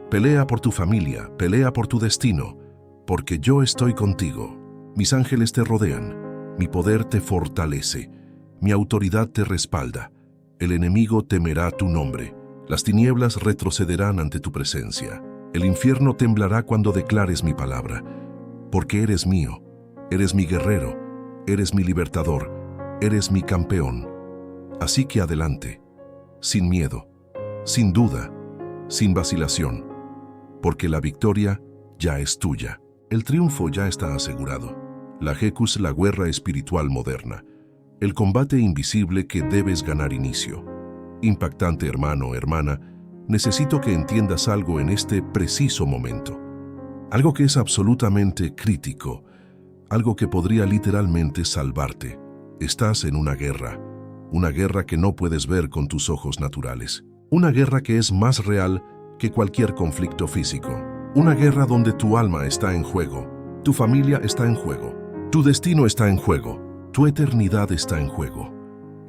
pelea por tu familia, pelea por tu destino, porque yo estoy contigo. Mis ángeles te rodean, mi poder te fortalece, mi autoridad te respalda. El enemigo temerá tu nombre, las tinieblas retrocederán ante tu presencia. El infierno temblará cuando declares mi palabra, porque eres mío, eres mi guerrero, eres mi libertador, eres mi campeón. Así que adelante, sin miedo, sin duda, sin vacilación, porque la victoria ya es tuya. El triunfo ya está asegurado. La Jecus, la guerra espiritual moderna, el combate invisible que debes ganar inicio. Impactante, hermano, hermana, necesito que entiendas algo en este preciso momento. Algo que es absolutamente crítico, algo que podría literalmente salvarte. Estás en una guerra que no puedes ver con tus ojos naturales. Una guerra que es más real que cualquier conflicto físico. Una guerra donde tu alma está en juego, tu familia está en juego, tu destino está en juego, tu eternidad está en juego.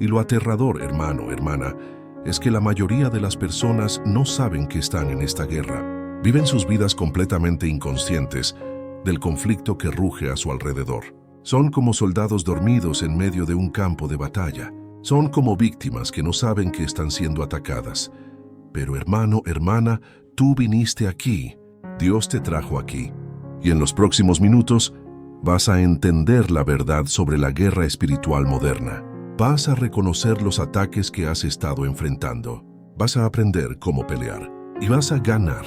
Y lo aterrador, hermano, hermana, es que la mayoría de las personas no saben que están en esta guerra. Viven sus vidas completamente inconscientes del conflicto que ruge a su alrededor. Son como soldados dormidos en medio de un campo de batalla. Son como víctimas que no saben que están siendo atacadas. Pero hermano, hermana, tú viniste aquí. Dios te trajo aquí. Y en los próximos minutos vas a entender la verdad sobre la guerra espiritual moderna. Vas a reconocer los ataques que has estado enfrentando. Vas a aprender cómo pelear. Y vas a ganar.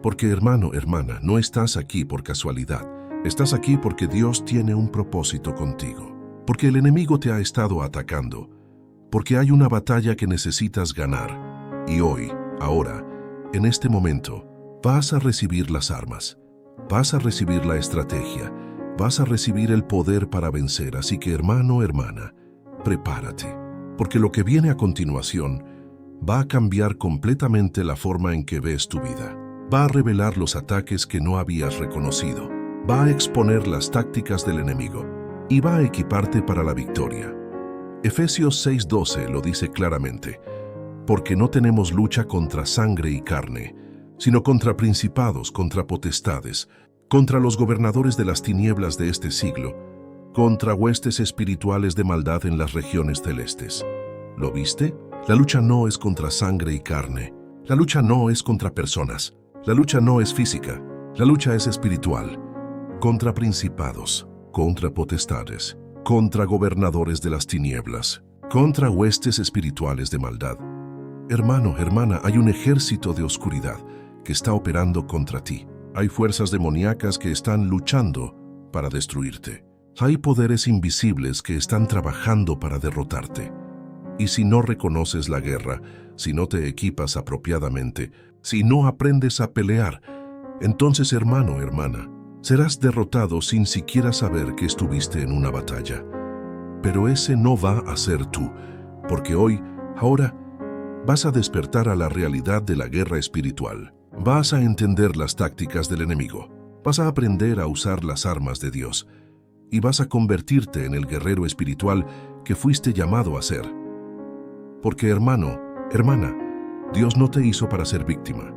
Porque hermano, hermana, no estás aquí por casualidad. Estás aquí porque Dios tiene un propósito contigo. Porque el enemigo te ha estado atacando, porque hay una batalla que necesitas ganar. Y hoy, ahora, en este momento, vas a recibir las armas, vas a recibir la estrategia, vas a recibir el poder para vencer. Así que, hermano, hermana, prepárate, porque lo que viene a continuación va a cambiar completamente la forma en que ves tu vida. Va a revelar los ataques que no habías reconocido, va a exponer las tácticas del enemigo, y va a equiparte para la victoria. Efesios 6:12 lo dice claramente, porque no tenemos lucha contra sangre y carne, sino contra principados, contra potestades, contra los gobernadores de las tinieblas de este siglo, contra huestes espirituales de maldad en las regiones celestes. ¿Lo viste? La lucha no es contra sangre y carne, la lucha no es contra personas, la lucha no es física, la lucha es espiritual, contra principados, contra potestades, contra gobernadores de las tinieblas, contra huestes espirituales de maldad. Hermano, hermana, hay un ejército de oscuridad que está operando contra ti. Hay fuerzas demoníacas que están luchando para destruirte. Hay poderes invisibles que están trabajando para derrotarte. Y si no reconoces la guerra, si no te equipas apropiadamente, si no aprendes a pelear, entonces, hermano, hermana, serás derrotado sin siquiera saber que estuviste en una batalla. Pero ese no va a ser tú, porque hoy, ahora, vas a despertar a la realidad de la guerra espiritual. Vas a entender las tácticas del enemigo. Vas a aprender a usar las armas de Dios. Y vas a convertirte en el guerrero espiritual que fuiste llamado a ser. Porque, hermano, hermana, Dios no te hizo para ser víctima.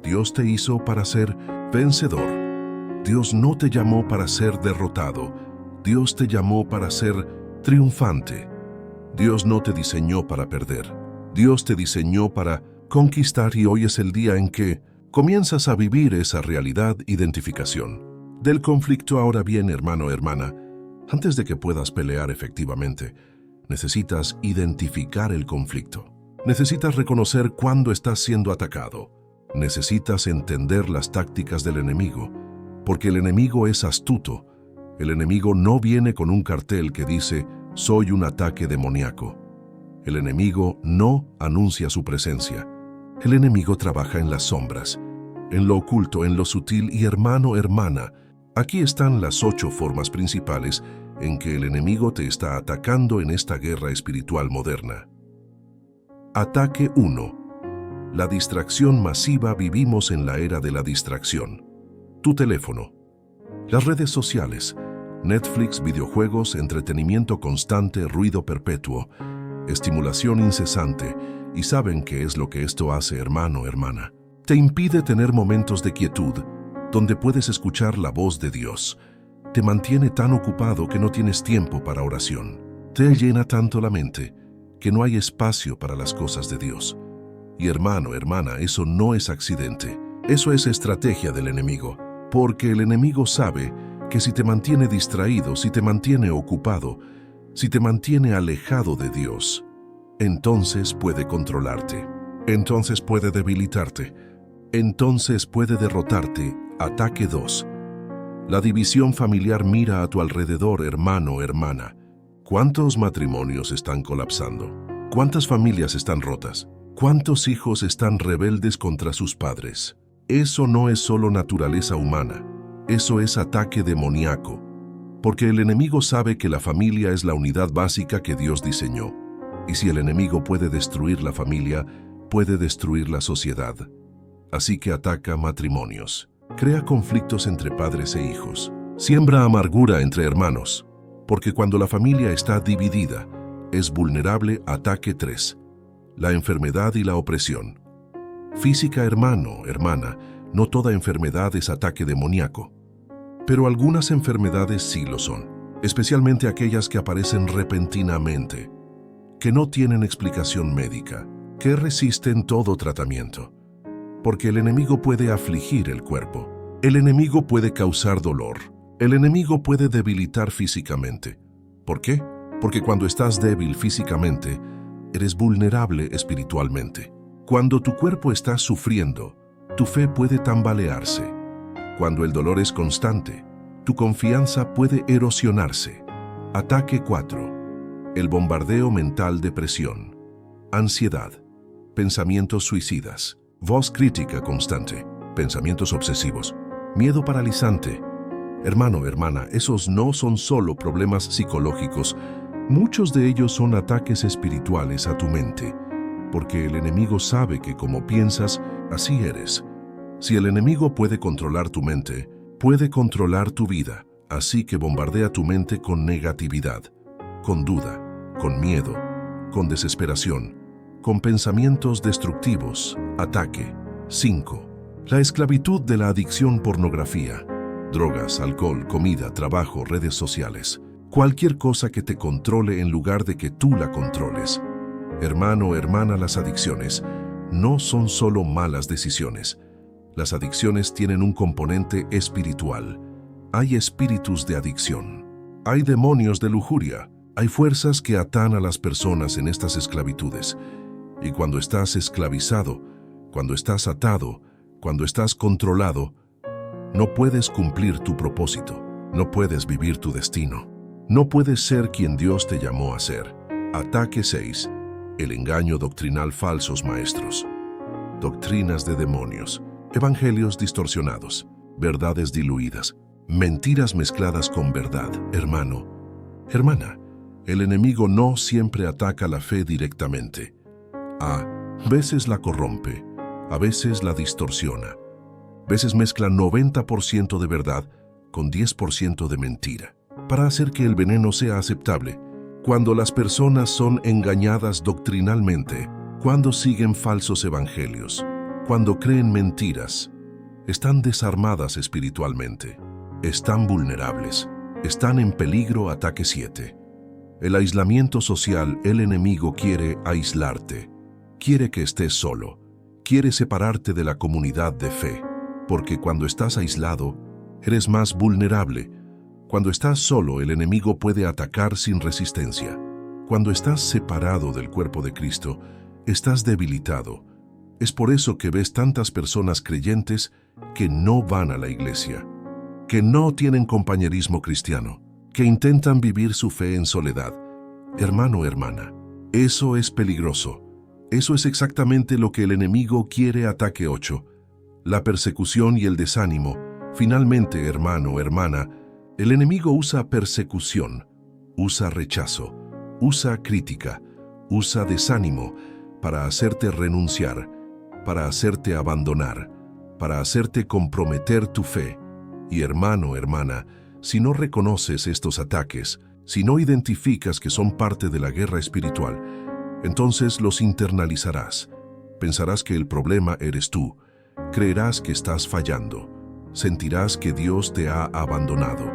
Dios te hizo para ser vencedor. Dios no te llamó para ser derrotado. Dios te llamó para ser triunfante. Dios no te diseñó para perder. Dios te diseñó para conquistar, y hoy es el día en que comienzas a vivir esa realidad, identificación. Del conflicto. Ahora bien, hermano, hermana, antes de que puedas pelear efectivamente, necesitas identificar el conflicto. Necesitas reconocer cuándo estás siendo atacado. Necesitas entender las tácticas del enemigo, porque el enemigo es astuto. El enemigo no viene con un cartel que dice, soy un ataque demoníaco. El enemigo no anuncia su presencia. El enemigo trabaja en las sombras, en lo oculto, en lo sutil. Y hermano, hermana, aquí están las 8 formas principales en que el enemigo te está atacando en esta guerra espiritual moderna. Ataque 1. La distracción masiva. Vivimos en la era de la distracción. Tu teléfono, las redes sociales, Netflix, videojuegos, entretenimiento constante, ruido perpetuo, estimulación incesante. ¿Y saben qué es lo que esto hace, hermano, hermana? Te impide tener momentos de quietud, donde puedes escuchar la voz de Dios. Te mantiene tan ocupado que no tienes tiempo para oración. Te llena tanto la mente que no hay espacio para las cosas de Dios. Y hermano, hermana, eso no es accidente. Eso es estrategia del enemigo. Porque el enemigo sabe que si te mantiene distraído, si te mantiene ocupado, si te mantiene alejado de Dios, entonces puede controlarte. Entonces puede debilitarte. Entonces puede derrotarte. Ataque 2. La división familiar. Mira a tu alrededor, hermano, hermana. ¿Cuántos matrimonios están colapsando? ¿Cuántas familias están rotas? ¿Cuántos hijos están rebeldes contra sus padres? Eso no es solo naturaleza humana. Eso es ataque demoníaco. Porque el enemigo sabe que la familia es la unidad básica que Dios diseñó. Y si el enemigo puede destruir la familia, puede destruir la sociedad. Así que ataca matrimonios. Crea conflictos entre padres e hijos. Siembra amargura entre hermanos. Porque cuando la familia está dividida, es vulnerable. Ataque 3. La enfermedad y la opresión. Física, hermano, hermana, no toda enfermedad es ataque demoníaco. Pero algunas enfermedades sí lo son, especialmente aquellas que aparecen repentinamente, que no tienen explicación médica, que resisten todo tratamiento. Porque el enemigo puede afligir el cuerpo. El enemigo puede causar dolor. El enemigo puede debilitar físicamente. ¿Por qué? Porque cuando estás débil físicamente, eres vulnerable espiritualmente. Cuando tu cuerpo está sufriendo, tu fe puede tambalearse. Cuando el dolor es constante, tu confianza puede erosionarse. Ataque 4. El bombardeo mental. Depresión, ansiedad, pensamientos suicidas, voz crítica constante, pensamientos obsesivos, miedo paralizante. Hermano, hermana, esos no son solo problemas psicológicos. Muchos de ellos son ataques espirituales a tu mente. Porque el enemigo sabe que como piensas, así eres. Si el enemigo puede controlar tu mente, puede controlar tu vida. Así que bombardea tu mente con negatividad, con duda, con miedo, con desesperación, con pensamientos destructivos. Ataque 5. La esclavitud de la adicción. Pornografía, drogas, alcohol, comida, trabajo, redes sociales. Cualquier cosa que te controle en lugar de que tú la controles. Hermano, hermana, las adicciones no son solo malas decisiones. Las adicciones tienen un componente espiritual. Hay espíritus de adicción. Hay demonios de lujuria. Hay fuerzas que atan a las personas en estas esclavitudes. Y cuando estás esclavizado, cuando estás atado, cuando estás controlado, no puedes cumplir tu propósito. No puedes vivir tu destino. No puedes ser quien Dios te llamó a ser. Ataque 6. El engaño doctrinal. Falsos maestros. Doctrinas de demonios. Evangelios distorsionados. Verdades diluidas. Mentiras mezcladas con verdad. Hermano, hermana, el enemigo no siempre ataca la fe directamente. A veces la corrompe, a veces la distorsiona. A veces mezcla 90% de verdad con 10% de mentira, para hacer que el veneno sea aceptable. Cuando las personas son engañadas doctrinalmente, cuando siguen falsos evangelios, cuando creen mentiras, están desarmadas espiritualmente, están vulnerables, están en peligro ataque 7. El aislamiento social, el enemigo quiere aislarte, quiere que estés solo, quiere separarte de la comunidad de fe, porque cuando estás aislado, eres más vulnerable. Cuando estás solo, el enemigo puede atacar sin resistencia. Cuando estás separado del cuerpo de Cristo, estás debilitado. Es por eso que ves tantas personas creyentes que no van a la iglesia, que no tienen compañerismo cristiano, que intentan vivir su fe en soledad. Hermano, hermana, eso es peligroso. Eso es exactamente lo que el enemigo quiere ataque 8. La persecución y el desánimo. Finalmente, hermano, hermana, el enemigo usa persecución, usa rechazo, usa crítica, usa desánimo para hacerte renunciar, para hacerte abandonar, para hacerte comprometer tu fe. Y hermano, hermana, si no reconoces estos ataques, si no identificas que son parte de la guerra espiritual, entonces los internalizarás. Pensarás que el problema eres tú, creerás que estás fallando, sentirás que Dios te ha abandonado.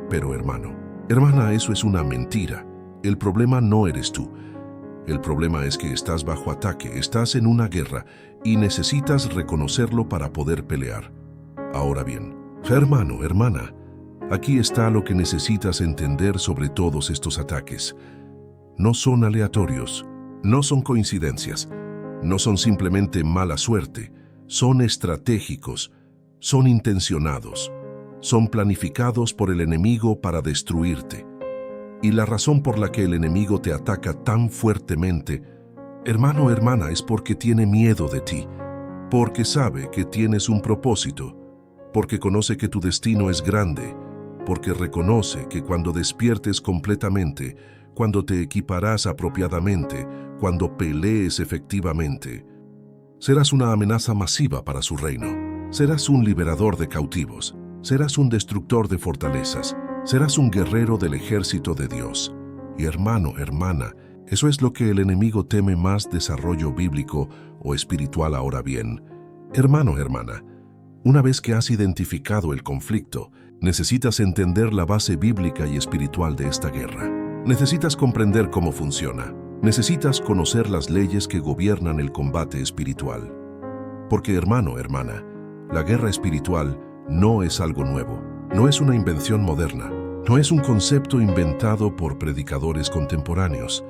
Pero hermano, hermana, eso es una mentira. El problema no eres tú. El problema es que estás bajo ataque, estás en una guerra y necesitas reconocerlo para poder pelear. Ahora bien, hermano, hermana, aquí está lo que necesitas entender sobre todos estos ataques. No son aleatorios, no son coincidencias, no son simplemente mala suerte, son estratégicos, son intencionados, son planificados por el enemigo para destruirte. Y la razón por la que el enemigo te ataca tan fuertemente, hermano o hermana, es porque tiene miedo de ti, porque sabe que tienes un propósito, porque conoce que tu destino es grande, porque reconoce que cuando despiertes completamente, cuando te equiparás apropiadamente, cuando pelees efectivamente, serás una amenaza masiva para su reino, serás un liberador de cautivos, serás un destructor de fortalezas, serás un guerrero del ejército de Dios. Y hermano, hermana, eso es lo que el enemigo teme más: desarrollo bíblico o espiritual. Ahora bien, hermano, hermana, una vez que has identificado el conflicto, necesitas entender la base bíblica y espiritual de esta guerra. Necesitas comprender cómo funciona. Necesitas conocer las leyes que gobiernan el combate espiritual. Porque, hermano, hermana, la guerra espiritual no es algo nuevo. No es una invención moderna, no es un concepto inventado por predicadores contemporáneos.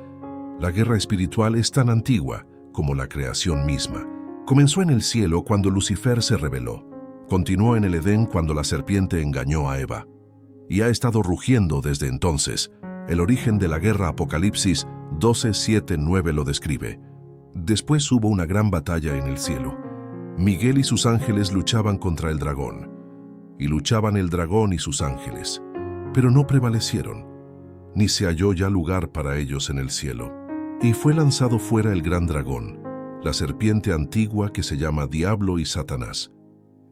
La guerra espiritual es tan antigua como la creación misma. Comenzó en el cielo cuando Lucifer se rebeló. Continuó en el Edén cuando la serpiente engañó a Eva. Y ha estado rugiendo desde entonces. El origen de la guerra, Apocalipsis 12:7-9 lo describe. Después hubo una gran batalla en el cielo. Miguel y sus ángeles luchaban contra el dragón. Y luchaban el dragón y sus ángeles, pero no prevalecieron, ni se halló ya lugar para ellos en el cielo. Y fue lanzado fuera el gran dragón, la serpiente antigua que se llama Diablo y Satanás,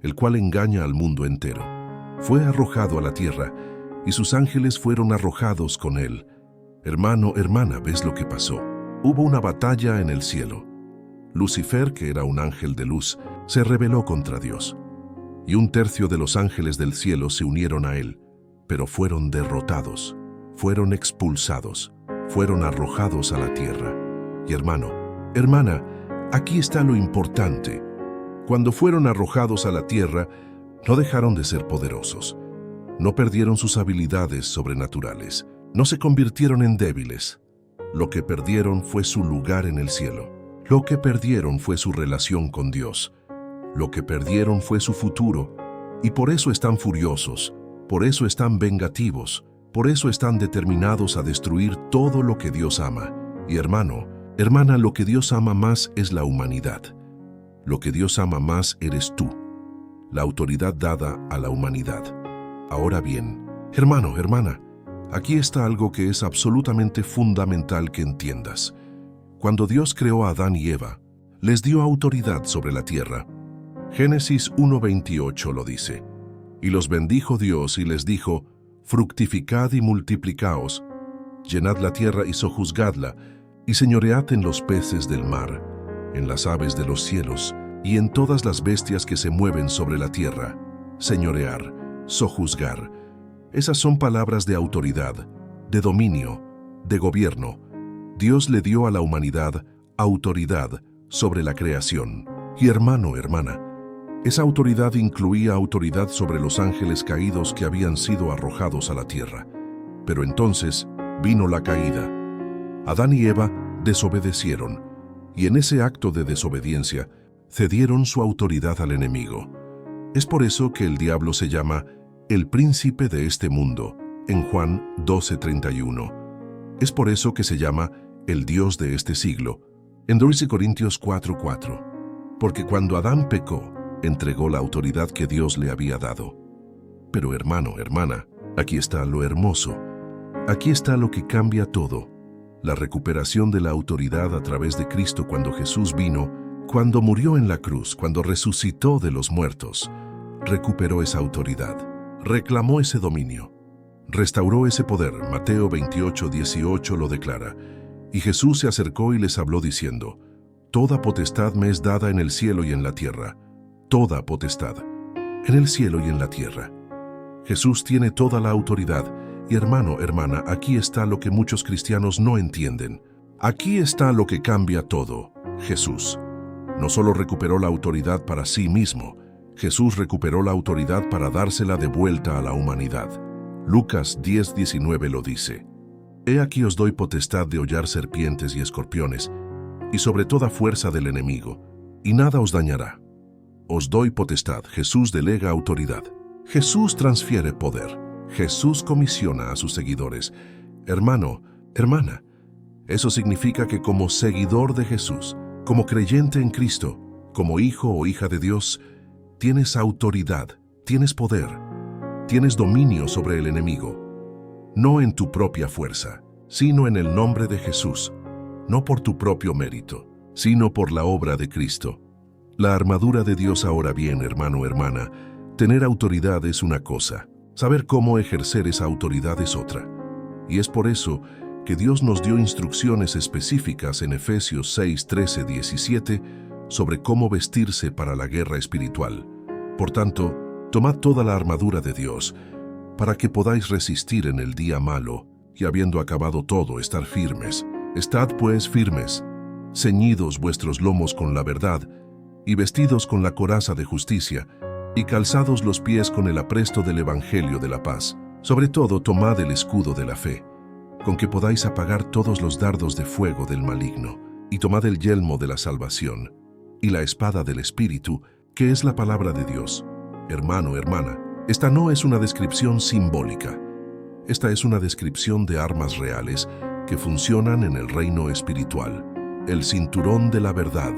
el cual engaña al mundo entero. Fue arrojado a la tierra, y sus ángeles fueron arrojados con él. Hermano, hermana, ¿ves lo que pasó? Hubo una batalla en el cielo. Lucifer, que era un ángel de luz, se rebeló contra Dios. Y un tercio de los ángeles del cielo se unieron a él, pero fueron derrotados, fueron expulsados, fueron arrojados a la tierra. Y hermano, hermana, aquí está lo importante. Cuando fueron arrojados a la tierra, no dejaron de ser poderosos, no perdieron sus habilidades sobrenaturales, no se convirtieron en débiles. Lo que perdieron fue su lugar en el cielo. Lo que perdieron fue su relación con Dios. Lo que perdieron fue su futuro, y por eso están furiosos, por eso están vengativos, por eso están determinados a destruir todo lo que Dios ama. Y hermano, hermana, lo que Dios ama más es la humanidad. Lo que Dios ama más eres tú, la autoridad dada a la humanidad. Ahora bien, hermano, hermana, aquí está algo que es absolutamente fundamental que entiendas. Cuando Dios creó a Adán y Eva, les dio autoridad sobre la tierra. Génesis 1:28 lo dice. Y los bendijo Dios y les dijo: fructificad y multiplicaos, llenad la tierra y sojuzgadla, y señoread en los peces del mar, en las aves de los cielos, y en todas las bestias que se mueven sobre la tierra, señorear, sojuzgar. Esas son palabras de autoridad, de dominio, de gobierno. Dios le dio a la humanidad autoridad sobre la creación. Y hermano, hermana, esa autoridad incluía autoridad sobre los ángeles caídos que habían sido arrojados a la tierra. Pero entonces vino la caída. Adán y Eva desobedecieron, y en ese acto de desobediencia cedieron su autoridad al enemigo. Es por eso que el diablo se llama el príncipe de este mundo, en Juan 12:31. Es por eso que se llama el Dios de este siglo, en 2 Corintios 4:4. Porque cuando Adán pecó, entregó la autoridad que Dios le había dado. Pero hermano, hermana, aquí está lo hermoso. Aquí está lo que cambia todo. La recuperación de la autoridad a través de Cristo cuando Jesús vino, cuando murió en la cruz, cuando resucitó de los muertos. Recuperó esa autoridad, reclamó ese dominio, restauró ese poder. Mateo 28:18 lo declara. Y Jesús se acercó y les habló diciendo: Toda potestad me es dada en el cielo y en la tierra. Toda potestad, en el cielo y en la tierra. Jesús tiene toda la autoridad. Y hermano, hermana, aquí está lo que muchos cristianos no entienden. Aquí está lo que cambia todo. Jesús no solo recuperó la autoridad para sí mismo, Jesús recuperó la autoridad para dársela de vuelta a la humanidad. Lucas 10:19 lo dice. He aquí os doy potestad de hollar serpientes y escorpiones, y sobre toda fuerza del enemigo, y nada os dañará. Os doy potestad. Jesús delega autoridad. Jesús transfiere poder. Jesús comisiona a sus seguidores. Hermano, hermana, eso significa que como seguidor de Jesús, como creyente en Cristo, como hijo o hija de Dios, tienes autoridad, tienes poder, tienes dominio sobre el enemigo. No en tu propia fuerza, sino en el nombre de Jesús. No por tu propio mérito, sino por la obra de Cristo. La armadura de Dios. Ahora bien, hermano, hermana, tener autoridad es una cosa, saber cómo ejercer esa autoridad es otra. Y es por eso que Dios nos dio instrucciones específicas en Efesios 6:13-17 sobre cómo vestirse para la guerra espiritual. Por tanto, tomad toda la armadura de Dios, para que podáis resistir en el día malo, y habiendo acabado todo, estar firmes. Estad pues firmes, ceñidos vuestros lomos con la verdad, y vestidos con la coraza de justicia, y calzados los pies con el apresto del Evangelio de la paz. Sobre todo, tomad el escudo de la fe, con que podáis apagar todos los dardos de fuego del maligno, y tomad el yelmo de la salvación, y la espada del Espíritu, que es la palabra de Dios. Hermano, hermana, esta no es una descripción simbólica. Esta es una descripción de armas reales que funcionan en el reino espiritual. El cinturón de la verdad.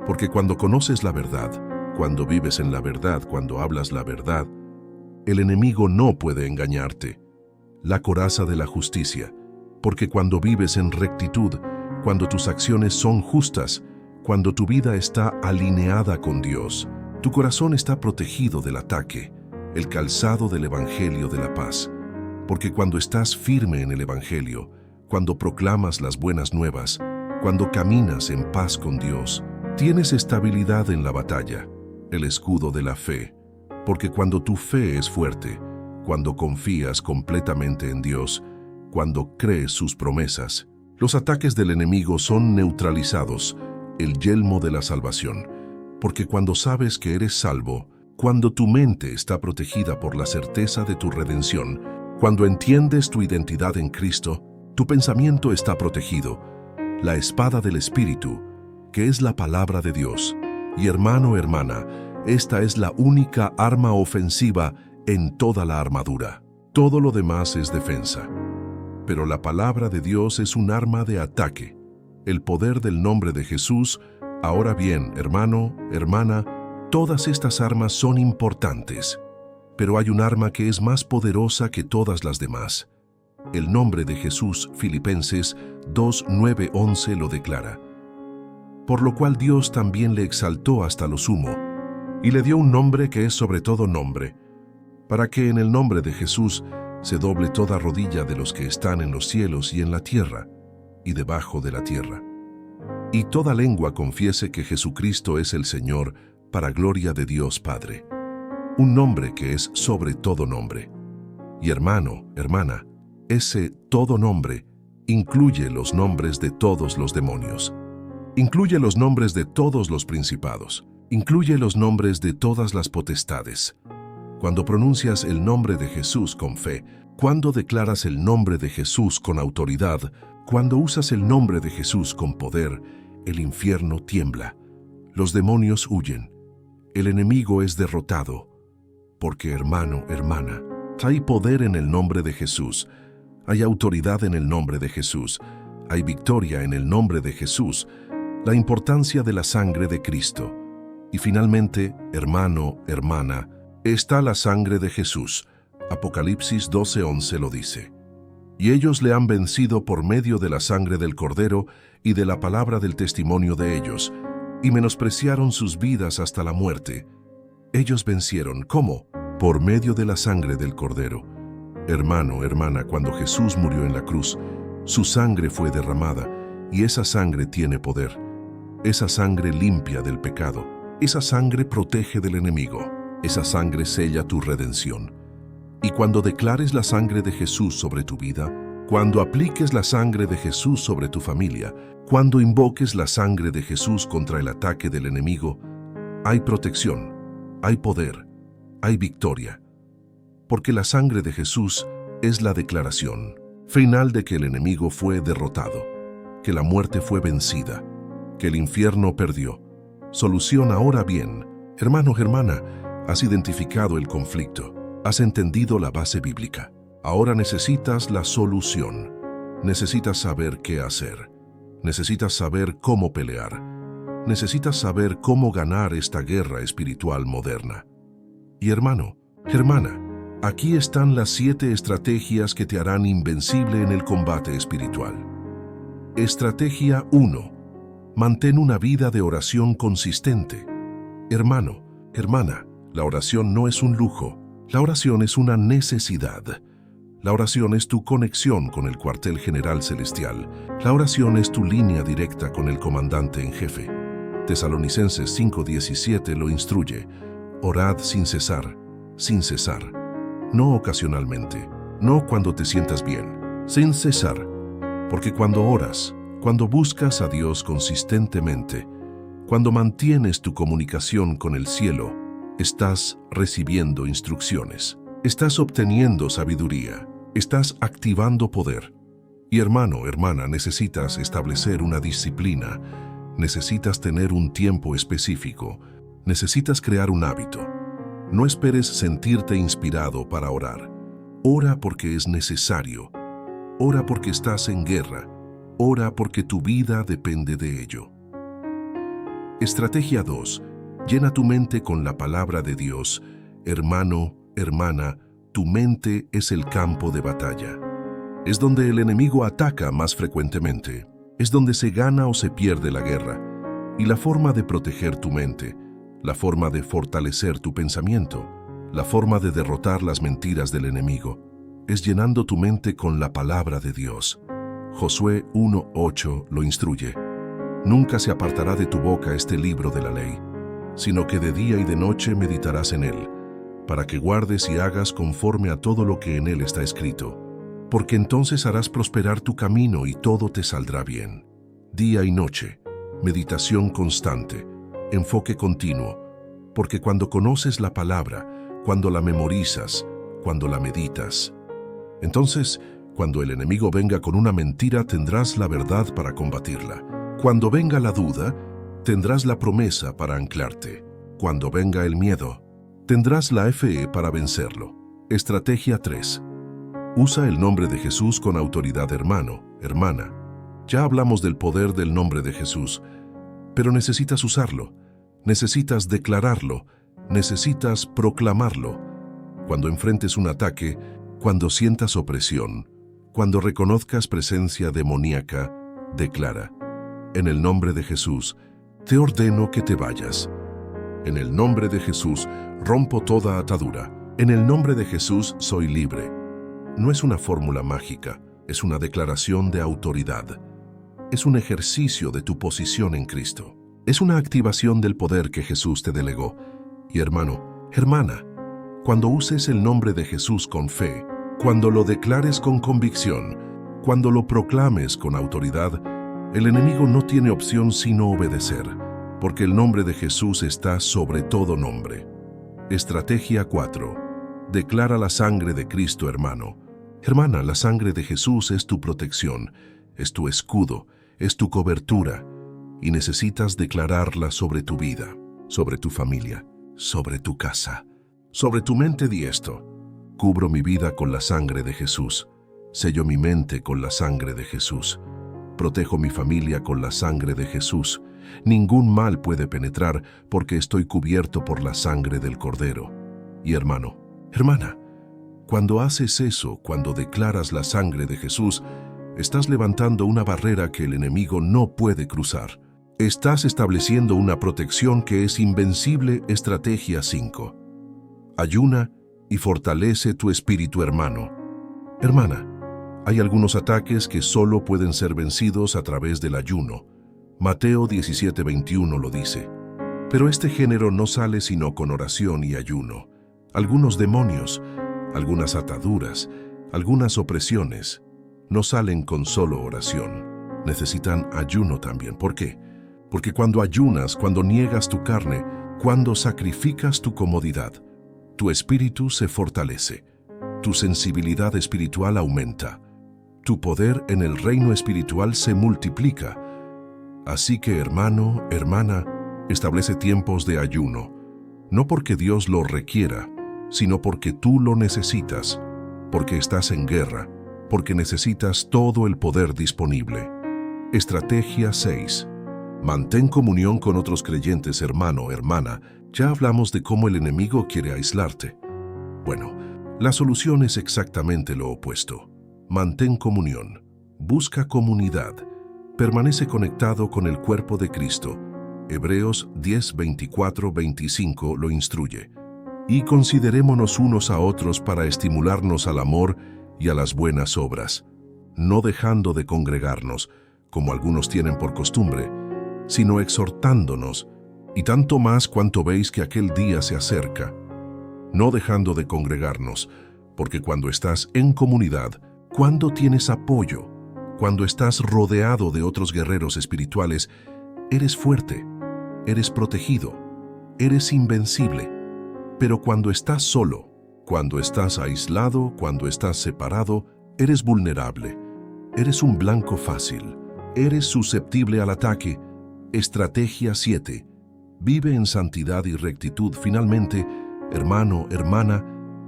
Porque cuando conoces la verdad, cuando vives en la verdad, cuando hablas la verdad, el enemigo no puede engañarte. La coraza de la justicia. Porque cuando vives en rectitud, cuando tus acciones son justas, cuando tu vida está alineada con Dios, tu corazón está protegido del ataque. El calzado del Evangelio de la paz. Porque cuando estás firme en el Evangelio, cuando proclamas las buenas nuevas, cuando caminas en paz con Dios, tienes estabilidad en la batalla, el escudo de la fe. Porque cuando tu fe es fuerte, cuando confías completamente en Dios, cuando crees sus promesas, los ataques del enemigo son neutralizados, el yelmo de la salvación. Porque cuando sabes que eres salvo, cuando tu mente está protegida por la certeza de tu redención, cuando entiendes tu identidad en Cristo, tu pensamiento está protegido. La espada del Espíritu, que es la palabra de Dios. Y hermano, hermana, esta es la única arma ofensiva en toda la armadura. Todo lo demás es defensa. Pero la palabra de Dios es un arma de ataque. El poder del nombre de Jesús. Ahora bien, hermano, hermana, todas estas armas son importantes. Pero hay un arma que es más poderosa que todas las demás. El nombre de Jesús. Filipenses 2:9-11 lo declara. Por lo cual Dios también le exaltó hasta lo sumo, y le dio un nombre que es sobre todo nombre, para que en el nombre de Jesús se doble toda rodilla de los que están en los cielos y en la tierra, y debajo de la tierra, y toda lengua confiese que Jesucristo es el Señor, para gloria de Dios Padre. Un nombre que es sobre todo nombre. Y hermano, hermana, ese todo nombre incluye los nombres de todos los demonios. Incluye los nombres de todos los principados. Incluye los nombres de todas las potestades. Cuando pronuncias el nombre de Jesús con fe, cuando declaras el nombre de Jesús con autoridad, cuando usas el nombre de Jesús con poder, el infierno tiembla, los demonios huyen, el enemigo es derrotado. Porque hermano, hermana, hay poder en el nombre de Jesús, hay autoridad en el nombre de Jesús, hay victoria en el nombre de Jesús, la importancia de la sangre de Cristo. Y finalmente, hermano, hermana, está la sangre de Jesús. Apocalipsis 12:11 lo dice. Y ellos le han vencido por medio de la sangre del Cordero y de la palabra del testimonio de ellos, y menospreciaron sus vidas hasta la muerte. Ellos vencieron, ¿cómo? Por medio de la sangre del Cordero. Hermano, hermana, cuando Jesús murió en la cruz, su sangre fue derramada, y esa sangre tiene poder. Esa sangre limpia del pecado. Esa sangre protege del enemigo. Esa sangre sella tu redención. Y cuando declares la sangre de Jesús sobre tu vida, cuando apliques la sangre de Jesús sobre tu familia, cuando invoques la sangre de Jesús contra el ataque del enemigo, hay protección, hay poder, hay victoria. Porque la sangre de Jesús es la declaración final de que el enemigo fue derrotado, que la muerte fue vencida, que el infierno perdió. Solución ahora bien. Hermano, hermana, has identificado el conflicto. Has entendido la base bíblica. Ahora necesitas la solución. Necesitas saber qué hacer. Necesitas saber cómo pelear. Necesitas saber cómo ganar esta guerra espiritual moderna. Y hermano, hermana, aquí están las 7 estrategias que te harán invencible en el combate espiritual. Estrategia 1. Mantén una vida de oración consistente. Hermano, hermana, la oración no es un lujo. La oración es una necesidad. La oración es tu conexión con el cuartel general celestial. La oración es tu línea directa con el comandante en jefe. Tesalonicenses 5:17 lo instruye. Orad sin cesar, sin cesar. No ocasionalmente, no cuando te sientas bien, sin cesar. Porque cuando oras, cuando buscas a Dios consistentemente, cuando mantienes tu comunicación con el cielo, estás recibiendo instrucciones, estás obteniendo sabiduría, estás activando poder. Y hermano, hermana, necesitas establecer una disciplina, necesitas tener un tiempo específico, necesitas crear un hábito. No esperes sentirte inspirado para orar. Ora porque es necesario. Ora porque estás en guerra. Ora porque tu vida depende de ello. Estrategia 2. Llena tu mente con la palabra de Dios. Hermano, hermana, tu mente es el campo de batalla. Es donde el enemigo ataca más frecuentemente. Es donde se gana o se pierde la guerra. Y la forma de proteger tu mente, la forma de fortalecer tu pensamiento, la forma de derrotar las mentiras del enemigo, es llenando tu mente con la palabra de Dios. Josué 1:8 lo instruye. Nunca se apartará de tu boca este libro de la ley, sino que de día y de noche meditarás en él, para que guardes y hagas conforme a todo lo que en él está escrito, porque entonces harás prosperar tu camino y todo te saldrá bien. Día y noche, meditación constante, enfoque continuo, porque cuando conoces la palabra, cuando la memorizas, cuando la meditas, entonces, cuando el enemigo venga con una mentira, tendrás la verdad para combatirla. Cuando venga la duda, tendrás la promesa para anclarte. Cuando venga el miedo, tendrás la fe para vencerlo. Estrategia 3. Usa el nombre de Jesús con autoridad, hermano, hermana. Ya hablamos del poder del nombre de Jesús, pero necesitas usarlo, necesitas declararlo, necesitas proclamarlo. Cuando enfrentes un ataque, cuando sientas opresión, cuando reconozcas presencia demoníaca, declara: en el nombre de Jesús, te ordeno que te vayas. En el nombre de Jesús, rompo toda atadura. En el nombre de Jesús, soy libre. No es una fórmula mágica, es una declaración de autoridad. es un ejercicio de tu posición en Cristo. Es una activación del poder que Jesús te delegó. Y hermano, hermana, cuando uses el nombre de Jesús con fe, cuando lo declares con convicción, cuando lo proclames con autoridad, el enemigo no tiene opción sino obedecer, porque el nombre de Jesús está sobre todo nombre. Estrategia 4. Declara la sangre de Cristo, hermano. Hermana, la sangre de Jesús es tu protección, es tu escudo, es tu cobertura, y necesitas declararla sobre tu vida, sobre tu familia, sobre tu casa, sobre tu mente. Di esto: cubro mi vida con la sangre de Jesús, sello mi mente con la sangre de Jesús, protejo mi familia con la sangre de Jesús. Ningún mal puede penetrar porque estoy cubierto por la sangre del Cordero. Y hermano, hermana, cuando haces eso, cuando declaras la sangre de Jesús, estás levantando una barrera que el enemigo no puede cruzar. Estás estableciendo una protección que es invencible. Estrategia 5. Ayuna y fortalece tu espíritu, hermano. Hermana, hay algunos ataques que solo pueden ser vencidos a través del ayuno. Mateo 17:21 lo dice. Pero este género no sale sino con oración y ayuno. Algunos demonios, algunas ataduras, algunas opresiones, no salen con solo oración. Necesitan ayuno también. ¿Por qué? Porque cuando ayunas, cuando niegas tu carne, cuando sacrificas tu comodidad, tu espíritu se fortalece, tu sensibilidad espiritual aumenta, tu poder en el reino espiritual se multiplica. Así que, hermano, hermana, establece tiempos de ayuno, no porque Dios lo requiera, sino porque tú lo necesitas, porque estás en guerra, porque necesitas todo el poder disponible. Estrategia 6. Mantén comunión con otros creyentes, hermano, hermana. Ya hablamos de cómo el enemigo quiere aislarte. Bueno, la solución es exactamente lo opuesto. Mantén comunión, busca comunidad, permanece conectado con el cuerpo de Cristo. Hebreos 10:24-25 lo instruye. Y considerémonos unos a otros para estimularnos al amor y a las buenas obras, no dejando de congregarnos, como algunos tienen por costumbre, sino exhortándonos, y tanto más cuanto veis que aquel día se acerca. No dejando de congregarnos, porque cuando estás en comunidad, cuando tienes apoyo, cuando estás rodeado de otros guerreros espirituales, eres fuerte, eres protegido, eres invencible. Pero cuando estás solo, cuando estás aislado, cuando estás separado, eres vulnerable, eres un blanco fácil, eres susceptible al ataque. Estrategia 7. Vive en santidad y rectitud. Finalmente, hermano, hermana,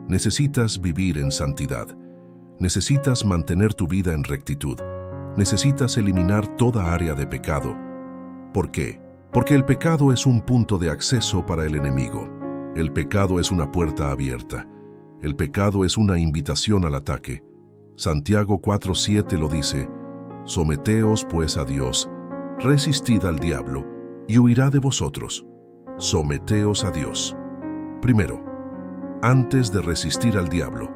necesitas vivir en santidad. Necesitas mantener tu vida en rectitud. Necesitas eliminar toda área de pecado. ¿Por qué? Porque el pecado es un punto de acceso para el enemigo. El pecado es una puerta abierta. El pecado es una invitación al ataque. Santiago 4:7 lo dice: someteos pues a Dios, resistid al diablo, y huirá de vosotros. Someteos a Dios. Primero, antes de resistir al diablo,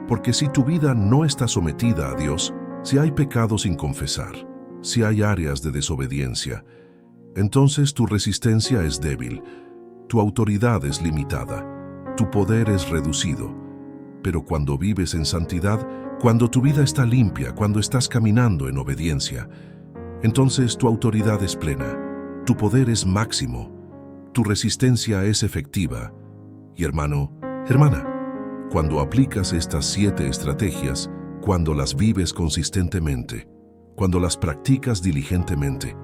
porque si tu vida no está sometida a Dios, si hay pecados sin confesar, si hay áreas de desobediencia, entonces tu resistencia es débil, tu autoridad es limitada, tu poder es reducido. Pero cuando vives en santidad, cuando tu vida está limpia, cuando estás caminando en obediencia, entonces tu autoridad es plena, tu poder es máximo, tu resistencia es efectiva. Y hermano, hermana, cuando aplicas estas 7 estrategias, cuando las vives consistentemente, cuando las practicas diligentemente,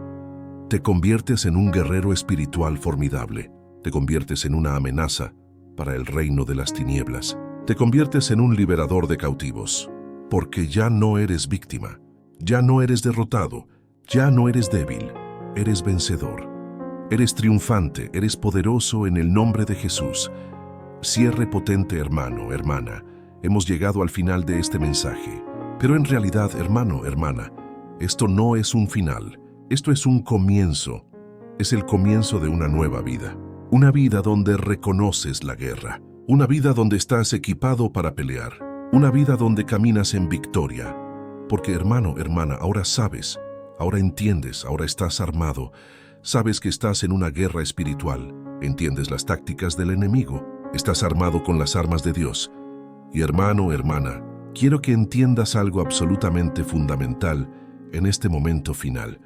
te conviertes en un guerrero espiritual formidable, te conviertes en una amenaza para el reino de las tinieblas, te conviertes en un liberador de cautivos, porque ya no eres víctima, ya no eres derrotado, ya no eres débil, eres vencedor, eres triunfante, eres poderoso en el nombre de Jesús. Cierre potente, hermano, hermana. Hemos llegado al final de este mensaje. Pero en realidad, hermano, hermana, esto no es un final. Esto es un comienzo. Es el comienzo de una nueva vida. Una vida donde reconoces la guerra. Una vida donde estás equipado para pelear. Una vida donde caminas en victoria. Porque, hermano, hermana, ahora sabes Ahora entiendes, ahora estás armado. Sabes que estás en una guerra espiritual. Entiendes las tácticas del enemigo. Estás armado con las armas de Dios. Y hermano, hermana, quiero que entiendas algo absolutamente fundamental en este momento final.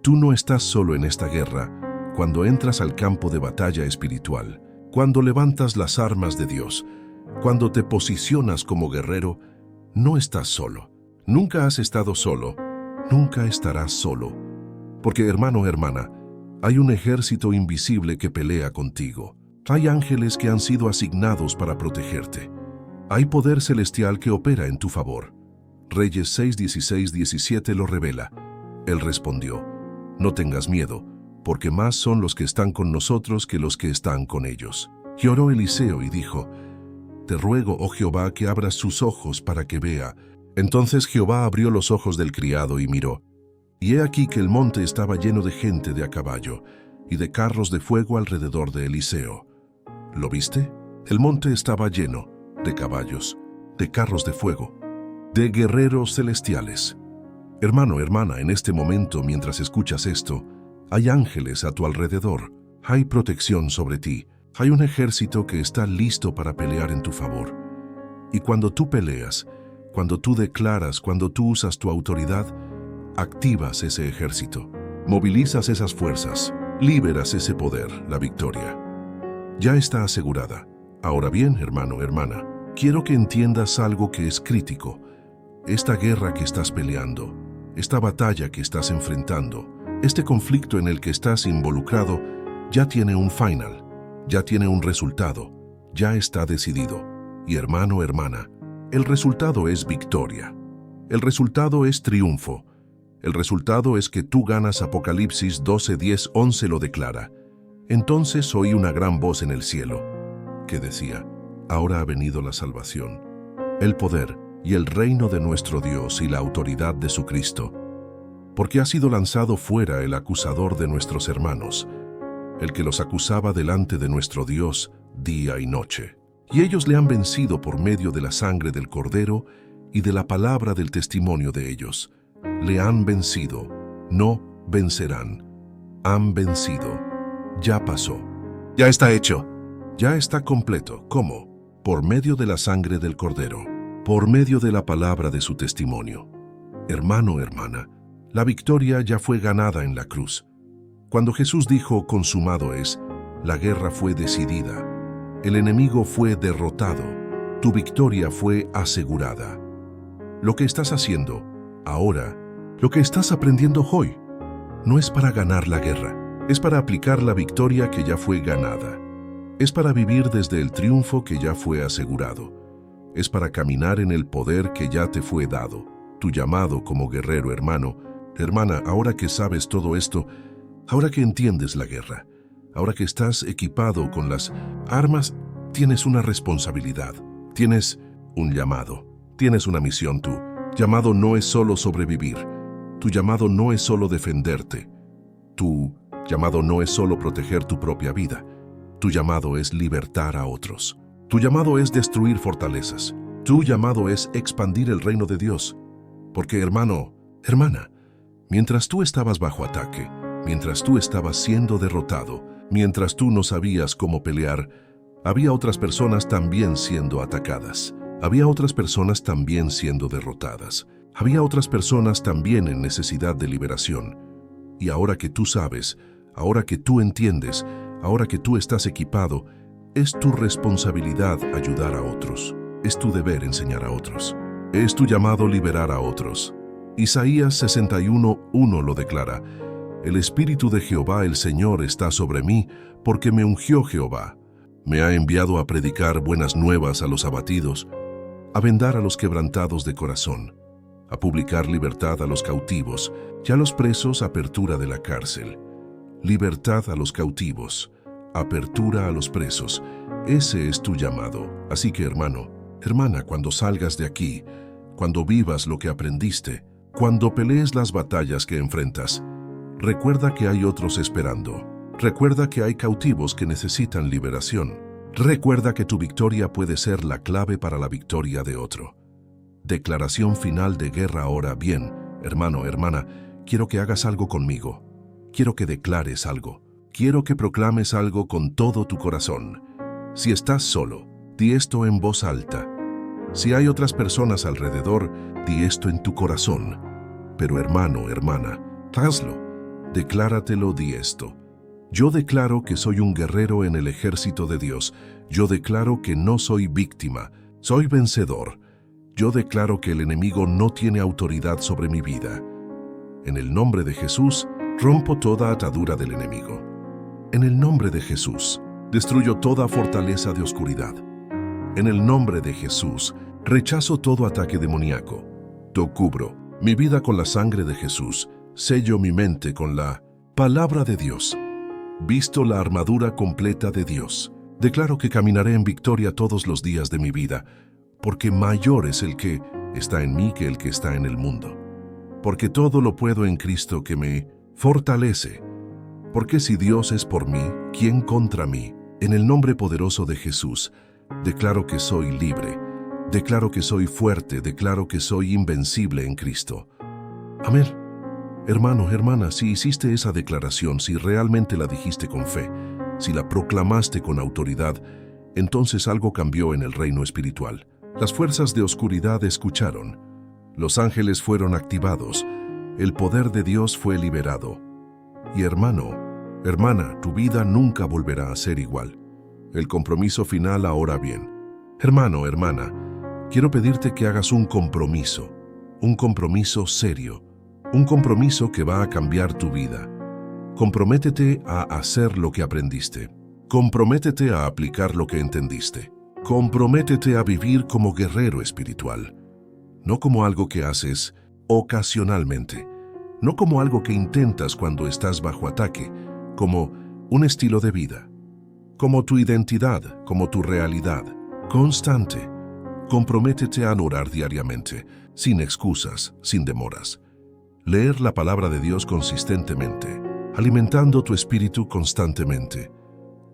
Tú no estás solo en esta guerra cuando entras al campo de batalla espiritual, cuando levantas las armas de Dios, cuando te posicionas como guerrero, no estás solo. Nunca has estado solo, nunca estarás solo. Porque hermano, hermana, hay un ejército invisible que pelea contigo. Hay ángeles que han sido asignados para protegerte. Hay poder celestial que opera en tu favor. Reyes 6, 16, 17 lo revela. Él respondió: no tengas miedo, porque más son los que están con nosotros que los que están con ellos. Y oró Eliseo y dijo: te ruego, oh Jehová, que abras sus ojos para que vea. Entonces Jehová abrió los ojos del criado y miró. Y he aquí que el monte estaba lleno de gente de a caballo y de carros de fuego alrededor de Eliseo. ¿Lo viste? El monte estaba lleno de caballos, de carros de fuego, de guerreros celestiales. Hermano, hermana, en este momento, mientras escuchas esto, hay ángeles a tu alrededor, hay protección sobre ti, hay un ejército que está listo para pelear en tu favor. Y cuando tú peleas, cuando tú declaras, cuando tú usas tu autoridad, activas ese ejército, movilizas esas fuerzas, liberas ese poder, la victoria. Ya está asegurada. Ahora bien, hermano, hermana, quiero que entiendas algo que es crítico. Esta guerra que estás peleando, esta batalla que estás enfrentando, este conflicto en el que estás involucrado, ya tiene un final, ya tiene un resultado, ya está decidido. Y hermano, hermana, el resultado es victoria. El resultado es triunfo. El resultado es que tú ganas. Apocalipsis 12, 10, 11 lo declara. Entonces oí una gran voz en el cielo que decía: ahora ha venido la salvación, el poder y el reino de nuestro Dios y la autoridad de su Cristo, porque ha sido lanzado fuera el acusador de nuestros hermanos, el que los acusaba delante de nuestro Dios día y noche. Y ellos le han vencido por medio de la sangre del Cordero y de la palabra del testimonio de ellos. Le han vencido, no vencerán. Han vencido. Ya pasó. Ya está hecho. Ya está completo. ¿Cómo? Por medio de la sangre del Cordero, por medio de la palabra de su testimonio. Hermano, hermana, la victoria ya fue ganada en la cruz. Cuando Jesús dijo: consumado es, la guerra fue decidida. El enemigo fue derrotado. Tu victoria fue asegurada. Lo que estás haciendo ahora, lo que estás aprendiendo hoy, no es para ganar la guerra, es para aplicar la victoria que ya fue ganada. Es para vivir desde el triunfo que ya fue asegurado. Es para caminar en el poder que ya te fue dado. Tu llamado como guerrero, hermano, hermana, ahora que sabes todo esto, ahora que entiendes la guerra, ahora que estás equipado con las armas, tienes una responsabilidad, tienes un llamado, tienes una misión. Tu llamado no es solo sobrevivir, tu llamado no es solo defenderte, tu llamado no es solo proteger tu propia vida, tu llamado es libertar a otros, tu llamado es destruir fortalezas, tu llamado es expandir el reino de Dios. Porque hermano, hermana, mientras tú estabas bajo ataque, mientras tú estabas siendo derrotado, mientras tú no sabías cómo pelear, había otras personas también siendo atacadas. Había otras personas también siendo derrotadas. Había otras personas también en necesidad de liberación. Y ahora que tú sabes, ahora que tú entiendes, ahora que tú estás equipado, es tu responsabilidad ayudar a otros. Es tu deber enseñar a otros. Es tu llamado liberar a otros. Isaías 61:1 lo declara: el Espíritu de Jehová el Señor está sobre mí, porque me ungió Jehová. Me ha enviado a predicar buenas nuevas a los abatidos, a vendar a los quebrantados de corazón, a publicar libertad a los cautivos y a los presos, apertura de la cárcel. Libertad a los cautivos, apertura a los presos. Ese es tu llamado. Así que, hermano, hermana, cuando salgas de aquí, cuando vivas lo que aprendiste, cuando pelees las batallas que enfrentas, recuerda que hay otros esperando. Recuerda que hay cautivos que necesitan liberación. Recuerda que tu victoria puede ser la clave para la victoria de otro. Declaración final de guerra ahora. Bien, hermano, hermana, quiero que hagas algo conmigo. Quiero que declares algo. Quiero que proclames algo con todo tu corazón. Si estás solo, di esto en voz alta. Si hay otras personas alrededor, di esto en tu corazón. Pero hermano, hermana, hazlo. Decláratelo, di esto. Yo declaro que soy un guerrero en el ejército de Dios. Yo declaro que no soy víctima, soy vencedor. Yo declaro que el enemigo no tiene autoridad sobre mi vida. En el nombre de Jesús, rompo toda atadura del enemigo. En el nombre de Jesús, destruyo toda fortaleza de oscuridad. En el nombre de Jesús, rechazo todo ataque demoníaco. Yo cubro mi vida con la sangre de Jesús, sello mi mente con la palabra de Dios. Visto la armadura completa de Dios, declaro que caminaré en victoria todos los días de mi vida, porque mayor es el que está en mí que el que está en el mundo. Porque todo lo puedo en Cristo que me fortalece. Porque si Dios es por mí, ¿quién contra mí? En el nombre poderoso de Jesús, declaro que soy libre, declaro que soy fuerte, declaro que soy invencible en Cristo. Amén. Hermano, hermana, si hiciste esa declaración, si realmente la dijiste con fe, si la proclamaste con autoridad, entonces algo cambió en el reino espiritual. Las fuerzas de oscuridad escucharon. Los ángeles fueron activados. El poder de Dios fue liberado. Y hermano, hermana, tu vida nunca volverá a ser igual. El compromiso final ahora bien. Hermano, hermana, quiero pedirte que hagas un compromiso serio. Un compromiso que va a cambiar tu vida. Comprométete a hacer lo que aprendiste. Comprométete a aplicar lo que entendiste. Comprométete a vivir como guerrero espiritual. No como algo que haces ocasionalmente. No como algo que intentas cuando estás bajo ataque. Como un estilo de vida. Como tu identidad, como tu realidad. Constante. Comprométete a orar diariamente, sin excusas, sin demoras. Leer la palabra de Dios consistentemente, alimentando tu espíritu constantemente.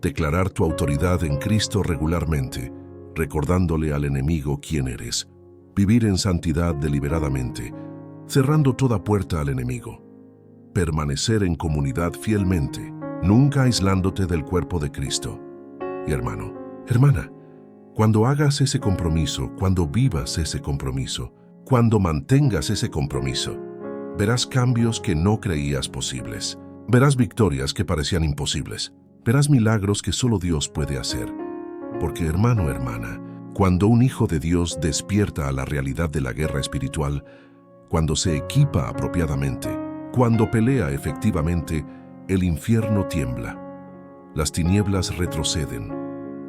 Declarar tu autoridad en Cristo regularmente, recordándole al enemigo quién eres. Vivir en santidad deliberadamente, cerrando toda puerta al enemigo. Permanecer en comunidad fielmente, nunca aislándote del cuerpo de Cristo. Y hermano, hermana, cuando hagas ese compromiso, cuando vivas ese compromiso, cuando mantengas ese compromiso, verás cambios que no creías posibles. Verás victorias que parecían imposibles. Verás milagros que solo Dios puede hacer. Porque hermano, hermana, cuando un hijo de Dios despierta a la realidad de la guerra espiritual, cuando se equipa apropiadamente, cuando pelea efectivamente, el infierno tiembla. Las tinieblas retroceden.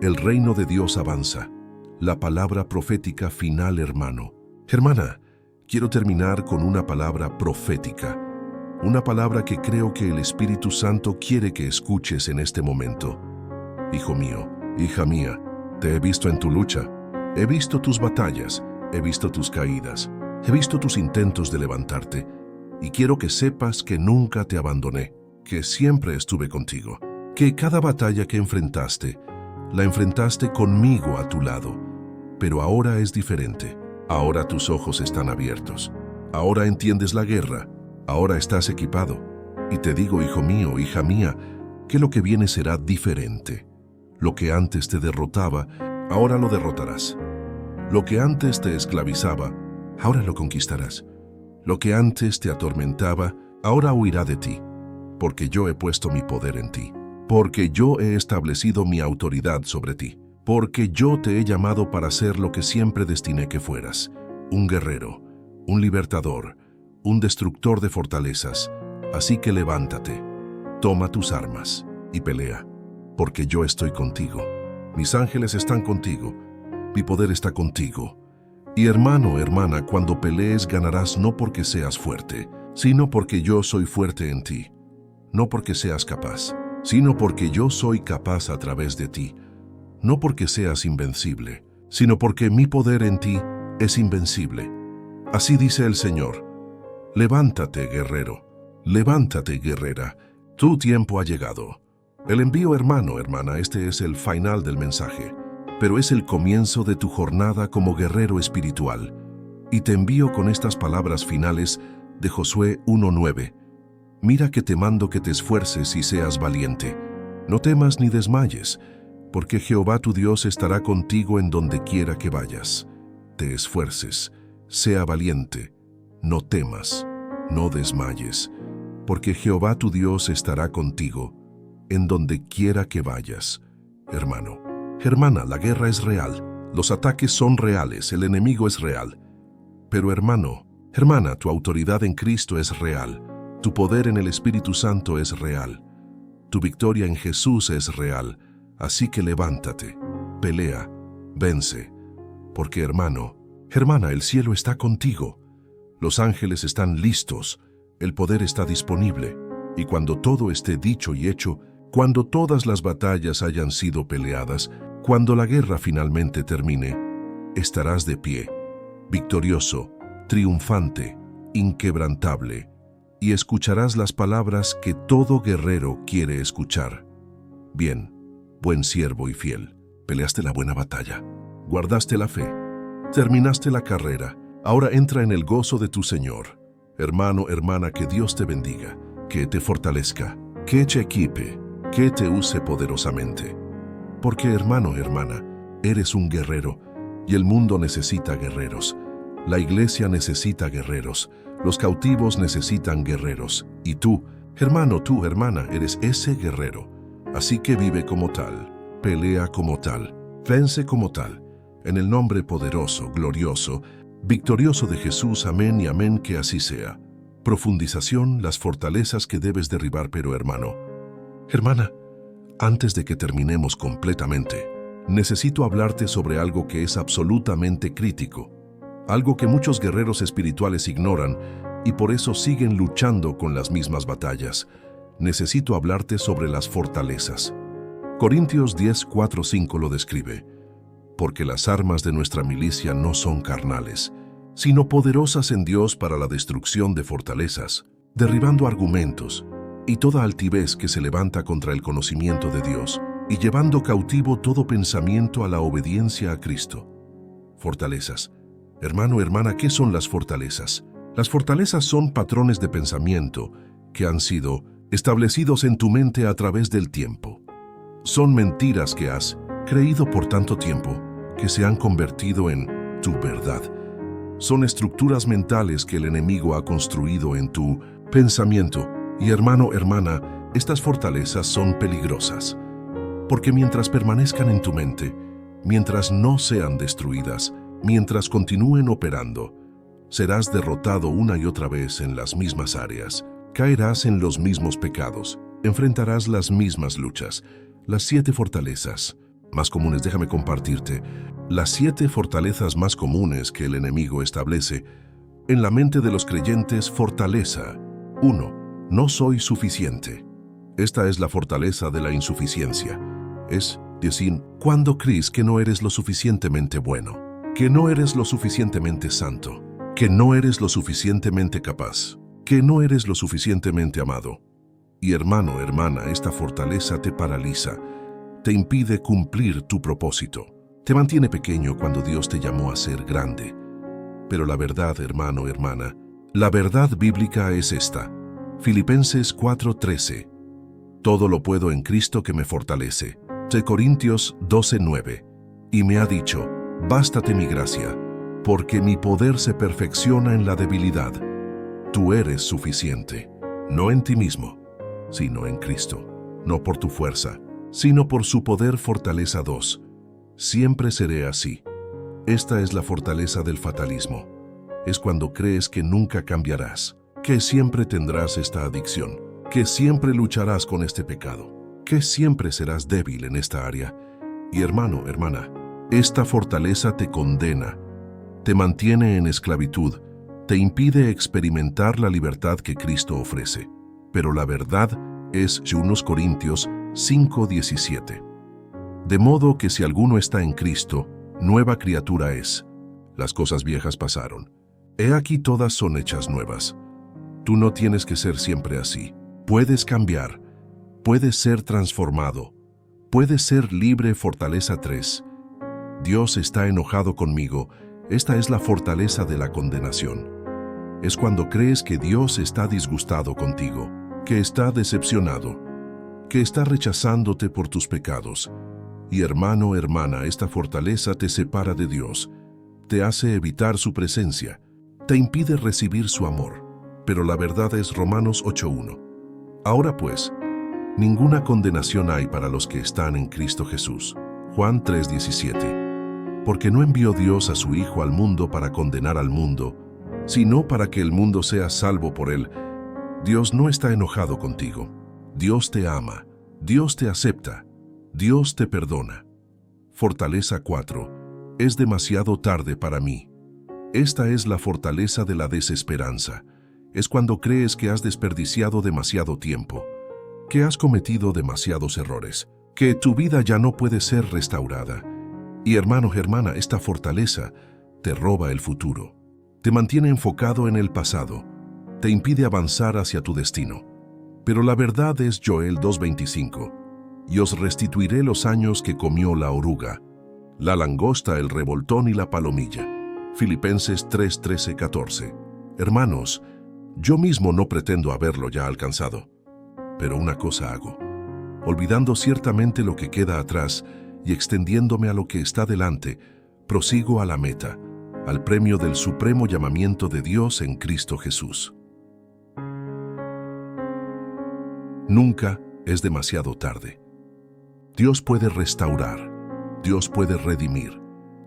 El reino de Dios avanza. La palabra profética final, hermano. Hermana, quiero terminar con una palabra profética, una palabra que creo que el Espíritu Santo quiere que escuches en este momento. Hijo mío, hija mía, te he visto en tu lucha, he visto tus batallas, he visto tus caídas, he visto tus intentos de levantarte, y quiero que sepas que nunca te abandoné, que siempre estuve contigo, que cada batalla que enfrentaste, la enfrentaste conmigo a tu lado, pero ahora es diferente. Ahora tus ojos están abiertos. Ahora entiendes la guerra. Ahora estás equipado. Y te digo, hijo mío, hija mía, que lo que viene será diferente. Lo que antes te derrotaba, ahora lo derrotarás. Lo que antes te esclavizaba, ahora lo conquistarás. Lo que antes te atormentaba, ahora huirá de ti. Porque yo he puesto mi poder en ti. Porque yo he establecido mi autoridad sobre ti. Porque yo te he llamado para ser lo que siempre destiné que fueras, un guerrero, un libertador, un destructor de fortalezas. Así que levántate, toma tus armas y pelea, porque yo estoy contigo. Mis ángeles están contigo, mi poder está contigo. Y hermano, hermana, cuando pelees ganarás no porque seas fuerte, sino porque yo soy fuerte en ti. No porque seas capaz, sino porque yo soy capaz a través de ti. No porque seas invencible, sino porque mi poder en ti es invencible. Así dice el Señor. Levántate, guerrero. Levántate, guerrera. Tu tiempo ha llegado. El envío, hermano, hermana, este es el final del mensaje, pero es el comienzo de tu jornada como guerrero espiritual. Y te envío con estas palabras finales de Josué 1:9. Mira que te mando que te esfuerces y seas valiente. No temas ni desmayes, porque Jehová tu Dios estará contigo en donde quiera que vayas. Te esfuerces, sea valiente, no temas, no desmayes, porque Jehová tu Dios estará contigo en donde quiera que vayas. Hermano, hermana, la guerra es real, los ataques son reales, el enemigo es real. Pero hermano, hermana, tu autoridad en Cristo es real, tu poder en el Espíritu Santo es real, tu victoria en Jesús es real, así que levántate, pelea, vence, porque hermano, hermana, el cielo está contigo, los ángeles están listos, el poder está disponible, y cuando todo esté dicho y hecho, cuando todas las batallas hayan sido peleadas, cuando la guerra finalmente termine, estarás de pie, victorioso, triunfante, inquebrantable, y escucharás las palabras que todo guerrero quiere escuchar. Bien, buen siervo y fiel, peleaste la buena batalla, guardaste la fe, terminaste la carrera, ahora entra en el gozo de tu Señor. Hermano, hermana, que Dios te bendiga, que te fortalezca, que te equipe, que te use poderosamente. Porque hermano, hermana, eres un guerrero, y el mundo necesita guerreros. La iglesia necesita guerreros, los cautivos necesitan guerreros, y tú, hermano, tú, hermana, eres ese guerrero. Así que vive como tal, pelea como tal, vence como tal, en el nombre poderoso, glorioso, victorioso de Jesús, amén y amén, que así sea. Profundización, las fortalezas que debes derribar, pero hermano, hermana, antes de que terminemos completamente, necesito hablarte sobre algo que es absolutamente crítico, algo que muchos guerreros espirituales ignoran y por eso siguen luchando con las mismas batallas. Necesito hablarte sobre las fortalezas. Corintios 10:4-5 lo describe. Porque las armas de nuestra milicia no son carnales, sino poderosas en Dios para la destrucción de fortalezas, derribando argumentos y toda altivez que se levanta contra el conocimiento de Dios, y llevando cautivo todo pensamiento a la obediencia a Cristo. Fortalezas. Hermano, hermana, ¿qué son las fortalezas? Las fortalezas son patrones de pensamiento que han sido establecidos en tu mente a través del tiempo. Son mentiras que has creído por tanto tiempo que se han convertido en tu verdad. Son estructuras mentales que el enemigo ha construido en tu pensamiento. Y hermano, hermana, estas fortalezas son peligrosas, porque mientras permanezcan en tu mente, mientras no sean destruidas, mientras continúen operando, serás derrotado una y otra vez en las mismas áreas, caerás en los mismos pecados, enfrentarás las mismas luchas. Las 7 fortalezas más comunes, déjame compartirte, las 7 fortalezas más comunes que el enemigo establece en la mente de los creyentes. Fortaleza 1. No soy suficiente. Esta es la fortaleza de la insuficiencia. Es decir, cuando crees que no eres lo suficientemente bueno, que no eres lo suficientemente santo, que no eres lo suficientemente capaz, que no eres lo suficientemente amado. Y hermano, hermana, esta fortaleza te paraliza, te impide cumplir tu propósito, te mantiene pequeño cuando Dios te llamó a ser grande. Pero la verdad, hermano, hermana, la verdad bíblica es esta. Filipenses 4:13. Todo lo puedo en Cristo que me fortalece. De Corintios 12:9. Y me ha dicho, bástate mi gracia, porque mi poder se perfecciona en la debilidad. Tú eres suficiente, no en ti mismo, sino en Cristo, no por tu fuerza, sino por su poder. Fortaleza 2. Siempre seré así. Esta es la fortaleza del fatalismo. Es cuando crees que nunca cambiarás, que siempre tendrás esta adicción, que siempre lucharás con este pecado, que siempre serás débil en esta área. Y hermano, hermana, esta fortaleza te condena, te mantiene en esclavitud, te impide experimentar la libertad que Cristo ofrece. Pero la verdad es 1 Corintios 5:17. De modo que si alguno está en Cristo, nueva criatura es. Las cosas viejas pasaron. He aquí todas son hechas nuevas. Tú no tienes que ser siempre así. Puedes cambiar. Puedes ser transformado. Puedes ser libre. Fortaleza 3. Dios está enojado conmigo. Esta es la fortaleza de la condenación. es cuando crees que Dios está disgustado contigo, que está decepcionado, que está rechazándote por tus pecados. Y hermano, hermana, esta fortaleza te separa de Dios, te hace evitar su presencia, te impide recibir su amor. Pero la verdad es Romanos 8:1. Ahora pues, ninguna condenación hay para los que están en Cristo Jesús. Juan 3:17. Porque no envió Dios a su Hijo al mundo para condenar al mundo, sino para que el mundo sea salvo por él. Dios no está enojado contigo. Dios te ama. Dios te acepta. Dios te perdona. Fortaleza 4. Es demasiado tarde para mí. Esta es la fortaleza de la desesperanza. Es cuando crees que has desperdiciado demasiado tiempo, que has cometido demasiados errores, que tu vida ya no puede ser restaurada. Y hermano, hermana, esta fortaleza te roba el futuro, te mantiene enfocado en el pasado, te impide avanzar hacia tu destino. Pero la verdad es Joel 2:25, y os restituiré los años que comió la oruga, la langosta, el revoltón y la palomilla. Filipenses 3:13-14. Hermanos, yo mismo no pretendo haberlo ya alcanzado, pero una cosa hago, olvidando ciertamente lo que queda atrás y extendiéndome a lo que está delante, prosigo a la meta, al premio del supremo llamamiento de Dios en Cristo Jesús. Nunca es demasiado tarde. Dios puede restaurar, Dios puede redimir,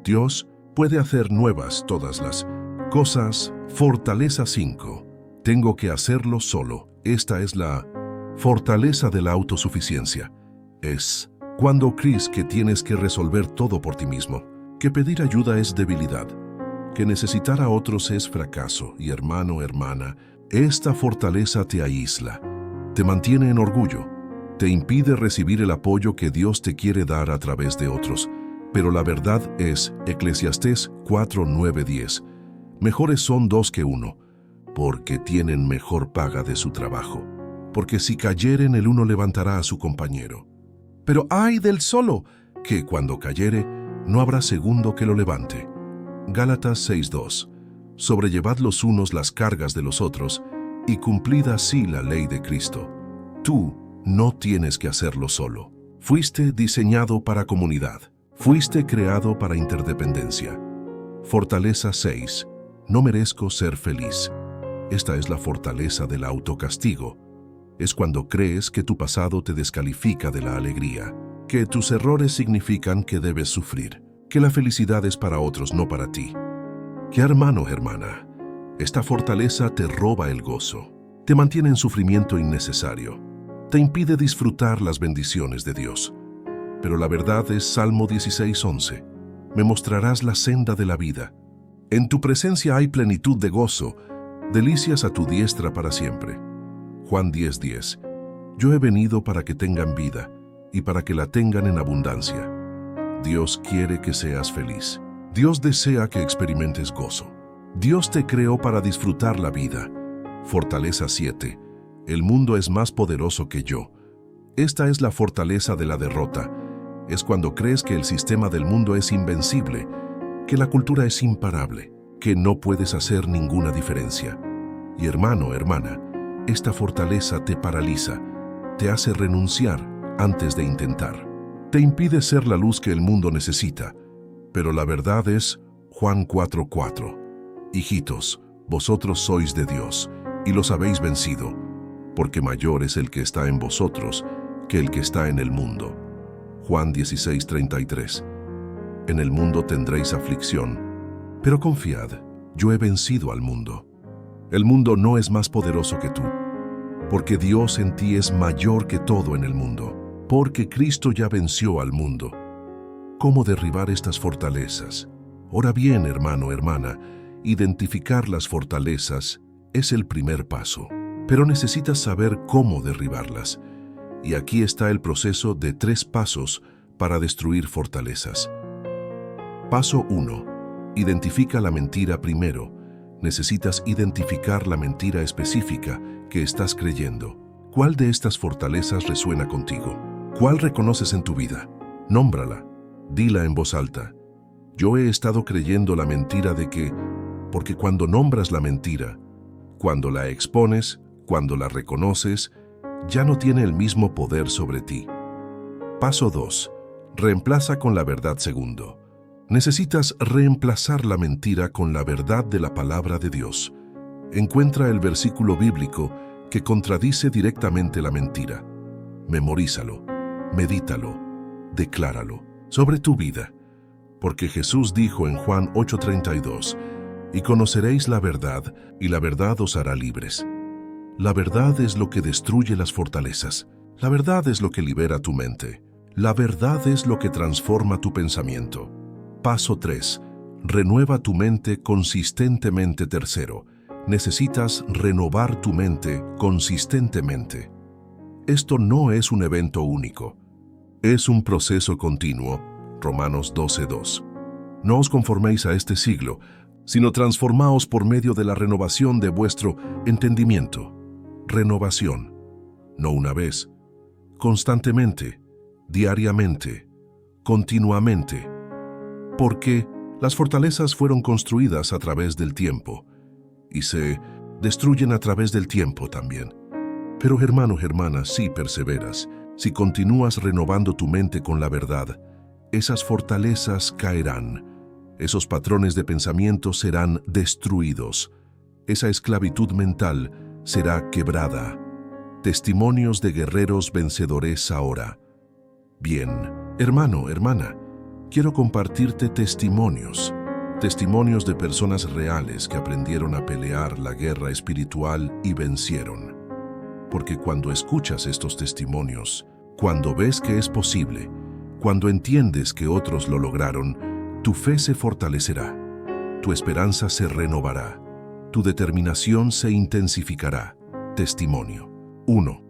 Dios puede hacer nuevas todas las cosas. Fortaleza 5. Tengo que hacerlo solo. Esta es la fortaleza de la autosuficiencia. Es cuando crees que tienes que resolver todo por ti mismo, que pedir ayuda es debilidad, que necesitar a otros es fracaso. Y hermano, hermana, esta fortaleza te aísla, te mantiene en orgullo, te impide recibir el apoyo que Dios te quiere dar a través de otros. Pero la verdad es, Eclesiastés 4:9-10, mejores son dos que uno, porque tienen mejor paga de su trabajo. Porque si cayeren, el uno levantará a su compañero. Pero ay del solo, que cuando cayere, no habrá segundo que lo levante. Gálatas 6:2. Sobrellevad los unos las cargas de los otros, y cumplid así la ley de Cristo. Tú no tienes que hacerlo solo. Fuiste diseñado para comunidad. Fuiste creado para interdependencia. Fortaleza 6. No merezco ser feliz. Esta es la fortaleza del autocastigo. Es cuando crees que tu pasado te descalifica de la alegría, que tus errores significan que debes sufrir, que la felicidad es para otros, no para ti. Que hermano, hermana, esta fortaleza te roba el gozo, te mantiene en sufrimiento innecesario, te impide disfrutar las bendiciones de Dios. Pero la verdad es Salmo 16:11. Me mostrarás la senda de la vida. En tu presencia hay plenitud de gozo, delicias a tu diestra para siempre. Juan 10:10. Yo he venido para que tengan vida y para que la tengan en abundancia. Dios quiere que seas feliz. Dios desea que experimentes gozo. Dios te creó para disfrutar la vida. Fortaleza 7. El mundo es más poderoso que yo. Esta es la fortaleza de la derrota. Es cuando crees que el sistema del mundo es invencible, que la cultura es imparable, que no puedes hacer ninguna diferencia. Y hermano, hermana, esta fortaleza te paraliza, te hace renunciar antes de intentar. Te impide ser la luz que el mundo necesita. Pero la verdad es Juan 4:4. Hijitos, vosotros sois de Dios, y los habéis vencido, porque mayor es el que está en vosotros que el que está en el mundo. Juan 16:33. En el mundo tendréis aflicción, pero confiad, yo he vencido al mundo. El mundo no es más poderoso que tú, porque Dios en ti es mayor que todo en el mundo, porque Cristo ya venció al mundo. ¿Cómo derribar estas fortalezas? Ahora bien, hermano, hermana, identificar las fortalezas es el primer paso, pero necesitas saber cómo derribarlas. Y aquí está el proceso de 3 pasos para destruir fortalezas. Paso 1. Identifica la mentira primero. Necesitas identificar la mentira específica que estás creyendo. ¿Cuál de estas fortalezas resuena contigo? ¿Cuál reconoces en tu vida? Nómbrala. Dila en voz alta. Yo he estado creyendo la mentira de que, porque cuando nombras la mentira, cuando la expones, cuando la reconoces, ya no tiene el mismo poder sobre ti. Paso 2. Reemplaza con la verdad segundo. Necesitas reemplazar la mentira con la verdad de la palabra de Dios. Encuentra el versículo bíblico que contradice directamente la mentira. Memorízalo, medítalo, decláralo sobre tu vida. Porque Jesús dijo en Juan 8:32, «Y conoceréis la verdad, y la verdad os hará libres». La verdad es lo que destruye las fortalezas. La verdad es lo que libera tu mente. La verdad es lo que transforma tu pensamiento. Paso 3. Renueva tu mente consistentemente. Tercero, necesitas renovar tu mente consistentemente. Esto no es un evento único. Es un proceso continuo. Romanos 12:2. No os conforméis a este siglo, sino transformaos por medio de la renovación de vuestro entendimiento. Renovación. No una vez. Constantemente, diariamente, continuamente. Porque las fortalezas fueron construidas a través del tiempo y se destruyen a través del tiempo también. Pero hermano, hermana, si perseveras, si continúas renovando tu mente con la verdad, esas fortalezas caerán, esos patrones de pensamiento serán destruidos, esa esclavitud mental será quebrada. Testimonios de guerreros vencedores ahora. Bien, hermano, hermana, quiero compartirte testimonios de personas reales que aprendieron a pelear la guerra espiritual y vencieron. Porque cuando escuchas estos testimonios, cuando ves que es posible, cuando entiendes que otros lo lograron, tu fe se fortalecerá, tu esperanza se renovará, tu determinación se intensificará. Testimonio. 1.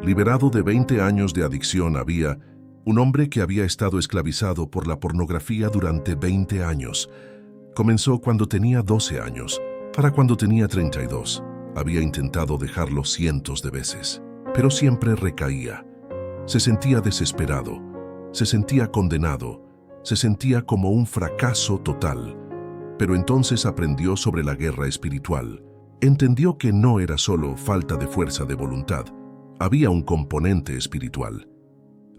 Liberado de 20 años de adicción había un hombre que había estado esclavizado por la pornografía durante 20 años. Comenzó cuando tenía 12 años. Para cuando tenía 32, había intentado dejarlo cientos de veces, pero siempre recaía. Se sentía desesperado, se sentía condenado, se sentía como un fracaso total. Pero entonces aprendió sobre la guerra espiritual. Entendió que no era solo falta de fuerza de voluntad, había un componente espiritual.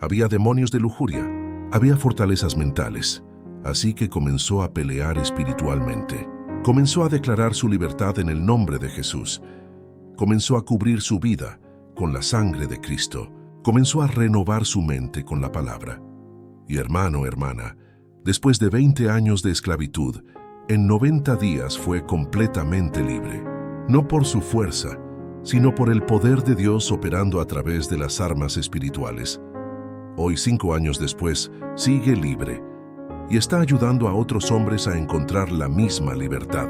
Había demonios de lujuria, había fortalezas mentales, así que comenzó a pelear espiritualmente. Comenzó a declarar su libertad en el nombre de Jesús. Comenzó a cubrir su vida con la sangre de Cristo. Comenzó a renovar su mente con la palabra. Y hermano, hermana, después de 20 años de esclavitud, en 90 días fue completamente libre. No por su fuerza, sino por el poder de Dios operando a través de las armas espirituales. Hoy, 5 años después, sigue libre y está ayudando a otros hombres a encontrar la misma libertad.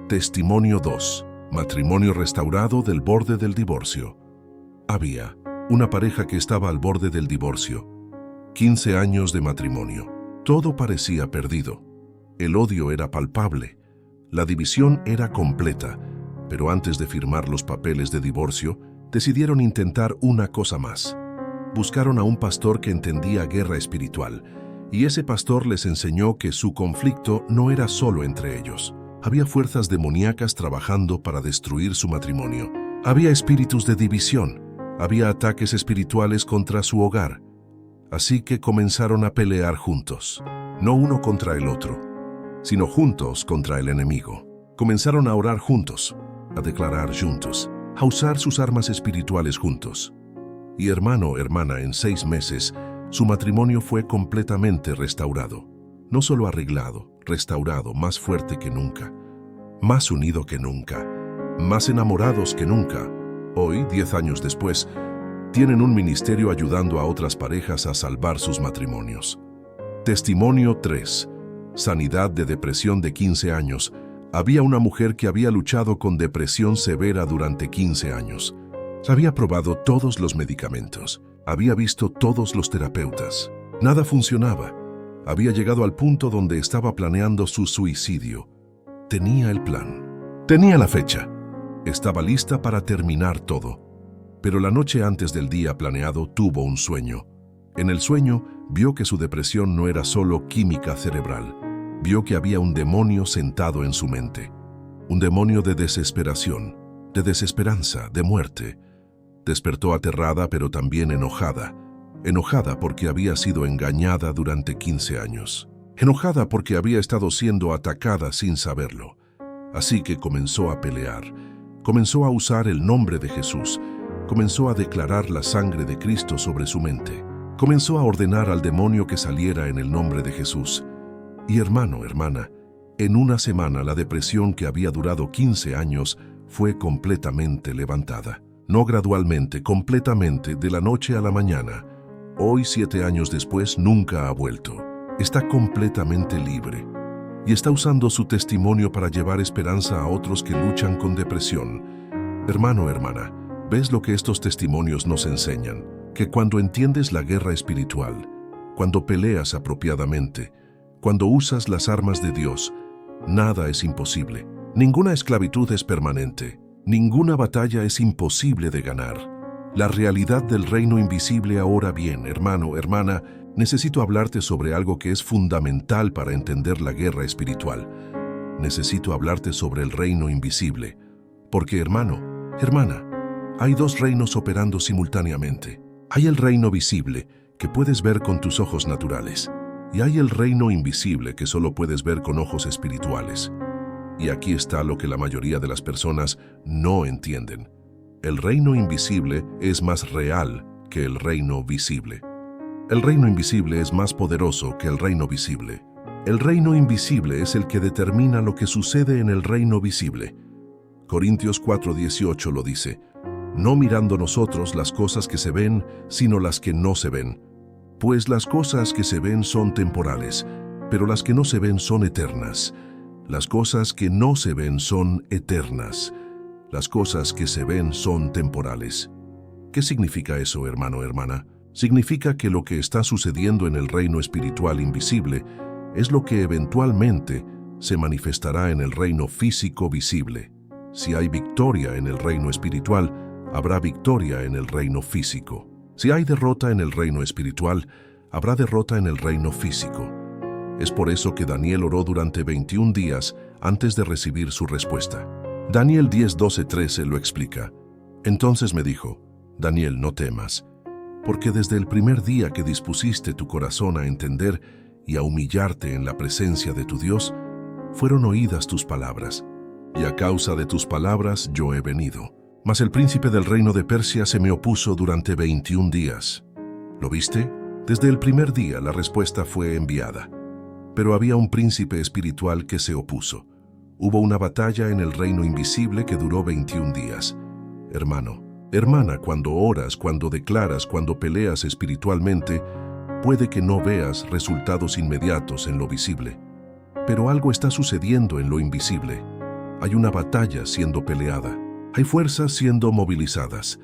Testimonio 2. Matrimonio restaurado del borde del divorcio. Había una pareja que estaba al borde del divorcio. 15 años de matrimonio. Todo parecía perdido. El odio era palpable. La división era completa. Pero antes de firmar los papeles de divorcio, decidieron intentar una cosa más. Buscaron a un pastor que entendía guerra espiritual, y ese pastor les enseñó que su conflicto no era solo entre ellos. Había fuerzas demoníacas trabajando para destruir su matrimonio. Había espíritus de división. Había ataques espirituales contra su hogar. Así que comenzaron a pelear juntos. No uno contra el otro, sino juntos contra el enemigo. Comenzaron a orar juntos, a declarar juntos, a usar sus armas espirituales juntos. Y hermano, hermana, en 6 meses, su matrimonio fue completamente restaurado. No solo arreglado, restaurado, más fuerte que nunca, más unido que nunca, más enamorados que nunca. Hoy, 10 años después, tienen un ministerio ayudando a otras parejas a salvar sus matrimonios. Testimonio 3. Sanidad de depresión de 15 años. Había una mujer que había luchado con depresión severa durante 15 años. Había probado todos los medicamentos. Había visto todos los terapeutas. Nada funcionaba. Había llegado al punto donde estaba planeando su suicidio. Tenía el plan. Tenía la fecha. Estaba lista para terminar todo. Pero la noche antes del día planeado tuvo un sueño. En el sueño vio que su depresión no era solo química cerebral. Vio que había un demonio sentado en su mente. un demonio de desesperación, de desesperanza, de muerte. Despertó aterrada pero también enojada. Enojada porque había sido engañada durante 15 años. Enojada porque había estado siendo atacada sin saberlo. Así que comenzó a pelear. Comenzó a usar el nombre de Jesús. Comenzó a declarar la sangre de Cristo sobre su mente. Comenzó a ordenar al demonio que saliera en el nombre de Jesús. Y hermano, hermana, en una semana la depresión que había durado 15 años fue completamente levantada. No gradualmente, completamente, de la noche a la mañana. Hoy, 7 años después, nunca ha vuelto. Está completamente libre. Y está usando su testimonio para llevar esperanza a otros que luchan con depresión. Hermano, hermana, ¿ves lo que estos testimonios nos enseñan? Que cuando entiendes la guerra espiritual, cuando peleas apropiadamente, cuando usas las armas de Dios, nada es imposible. Ninguna esclavitud es permanente. Ninguna batalla es imposible de ganar. La realidad del reino invisible. Ahora bien, hermano, hermana, necesito hablarte sobre algo que es fundamental para entender la guerra espiritual. Necesito hablarte sobre el reino invisible. Porque, hermano, hermana, hay dos reinos operando simultáneamente. Hay el reino visible, que puedes ver con tus ojos naturales. Y hay el reino invisible, que solo puedes ver con ojos espirituales. Y aquí está lo que la mayoría de las personas no entienden. El reino invisible es más real que el reino visible. El reino invisible es más poderoso que el reino visible. El reino invisible es el que determina lo que sucede en el reino visible. Corintios 4:18 lo dice: no mirando nosotros las cosas que se ven, sino las que no se ven. Pues las cosas que se ven son temporales, pero las que no se ven son eternas. Las cosas que no se ven son eternas. Las cosas que se ven son temporales. ¿Qué significa eso, hermano, hermana? Significa que lo que está sucediendo en el reino espiritual invisible es lo que eventualmente se manifestará en el reino físico visible. Si hay victoria en el reino espiritual, habrá victoria en el reino físico. Si hay derrota en el reino espiritual, habrá derrota en el reino físico. Es por eso que Daniel oró durante 21 días antes de recibir su respuesta. Daniel 10:12-13 lo explica. Entonces me dijo: Daniel, no temas, porque desde el primer día que dispusiste tu corazón a entender y a humillarte en la presencia de tu Dios, fueron oídas tus palabras, y a causa de tus palabras yo he venido. Mas el príncipe del reino de Persia se me opuso durante 21 días. ¿Lo viste? Desde el primer día la respuesta fue enviada. Pero había un príncipe espiritual que se opuso. Hubo una batalla en el reino invisible que duró 21 días. Hermano, hermana, cuando oras, cuando declaras, cuando peleas espiritualmente, puede que no veas resultados inmediatos en lo visible. Pero algo está sucediendo en lo invisible. Hay una batalla siendo peleada. Hay fuerzas siendo movilizadas.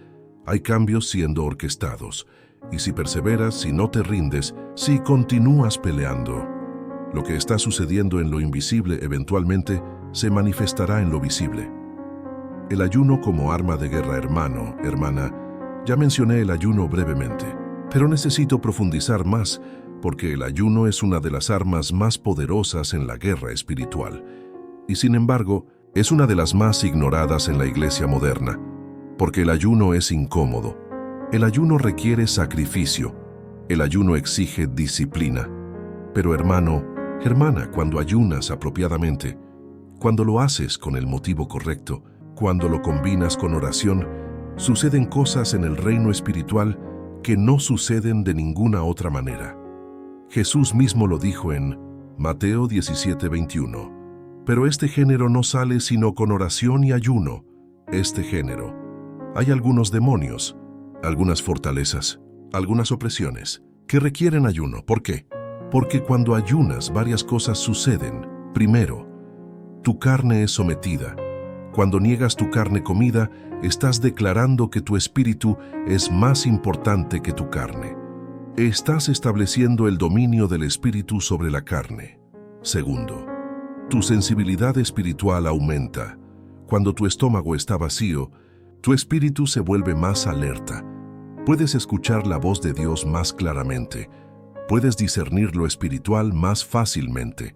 Hay cambios siendo orquestados. Y si perseveras, si no te rindes, si continúas peleando, lo que está sucediendo en lo invisible eventualmente se manifestará en lo visible. El ayuno como arma de guerra, hermano, hermana. Ya mencioné el ayuno brevemente, pero necesito profundizar más porque el ayuno es una de las armas más poderosas en la guerra espiritual. Y sin embargo, es una de las más ignoradas en la iglesia moderna, porque el ayuno es incómodo. El ayuno requiere sacrificio. El ayuno exige disciplina. Pero hermano, hermana, cuando ayunas apropiadamente, cuando lo haces con el motivo correcto, cuando lo combinas con oración, suceden cosas en el reino espiritual que no suceden de ninguna otra manera. Jesús mismo lo dijo en Mateo 17:21. Pero este género no sale sino con oración y ayuno. Este género. Hay algunos demonios, algunas fortalezas, algunas opresiones que requieren ayuno. ¿Por qué? Porque cuando ayunas varias cosas suceden. Primero, tu carne es sometida. Cuando niegas tu carne comida, estás declarando que tu espíritu es más importante que tu carne. Estás estableciendo el dominio del espíritu sobre la carne. Segundo, tu sensibilidad espiritual aumenta. Cuando tu estómago está vacío, tu espíritu se vuelve más alerta. Puedes escuchar la voz de Dios más claramente. Puedes discernir lo espiritual más fácilmente.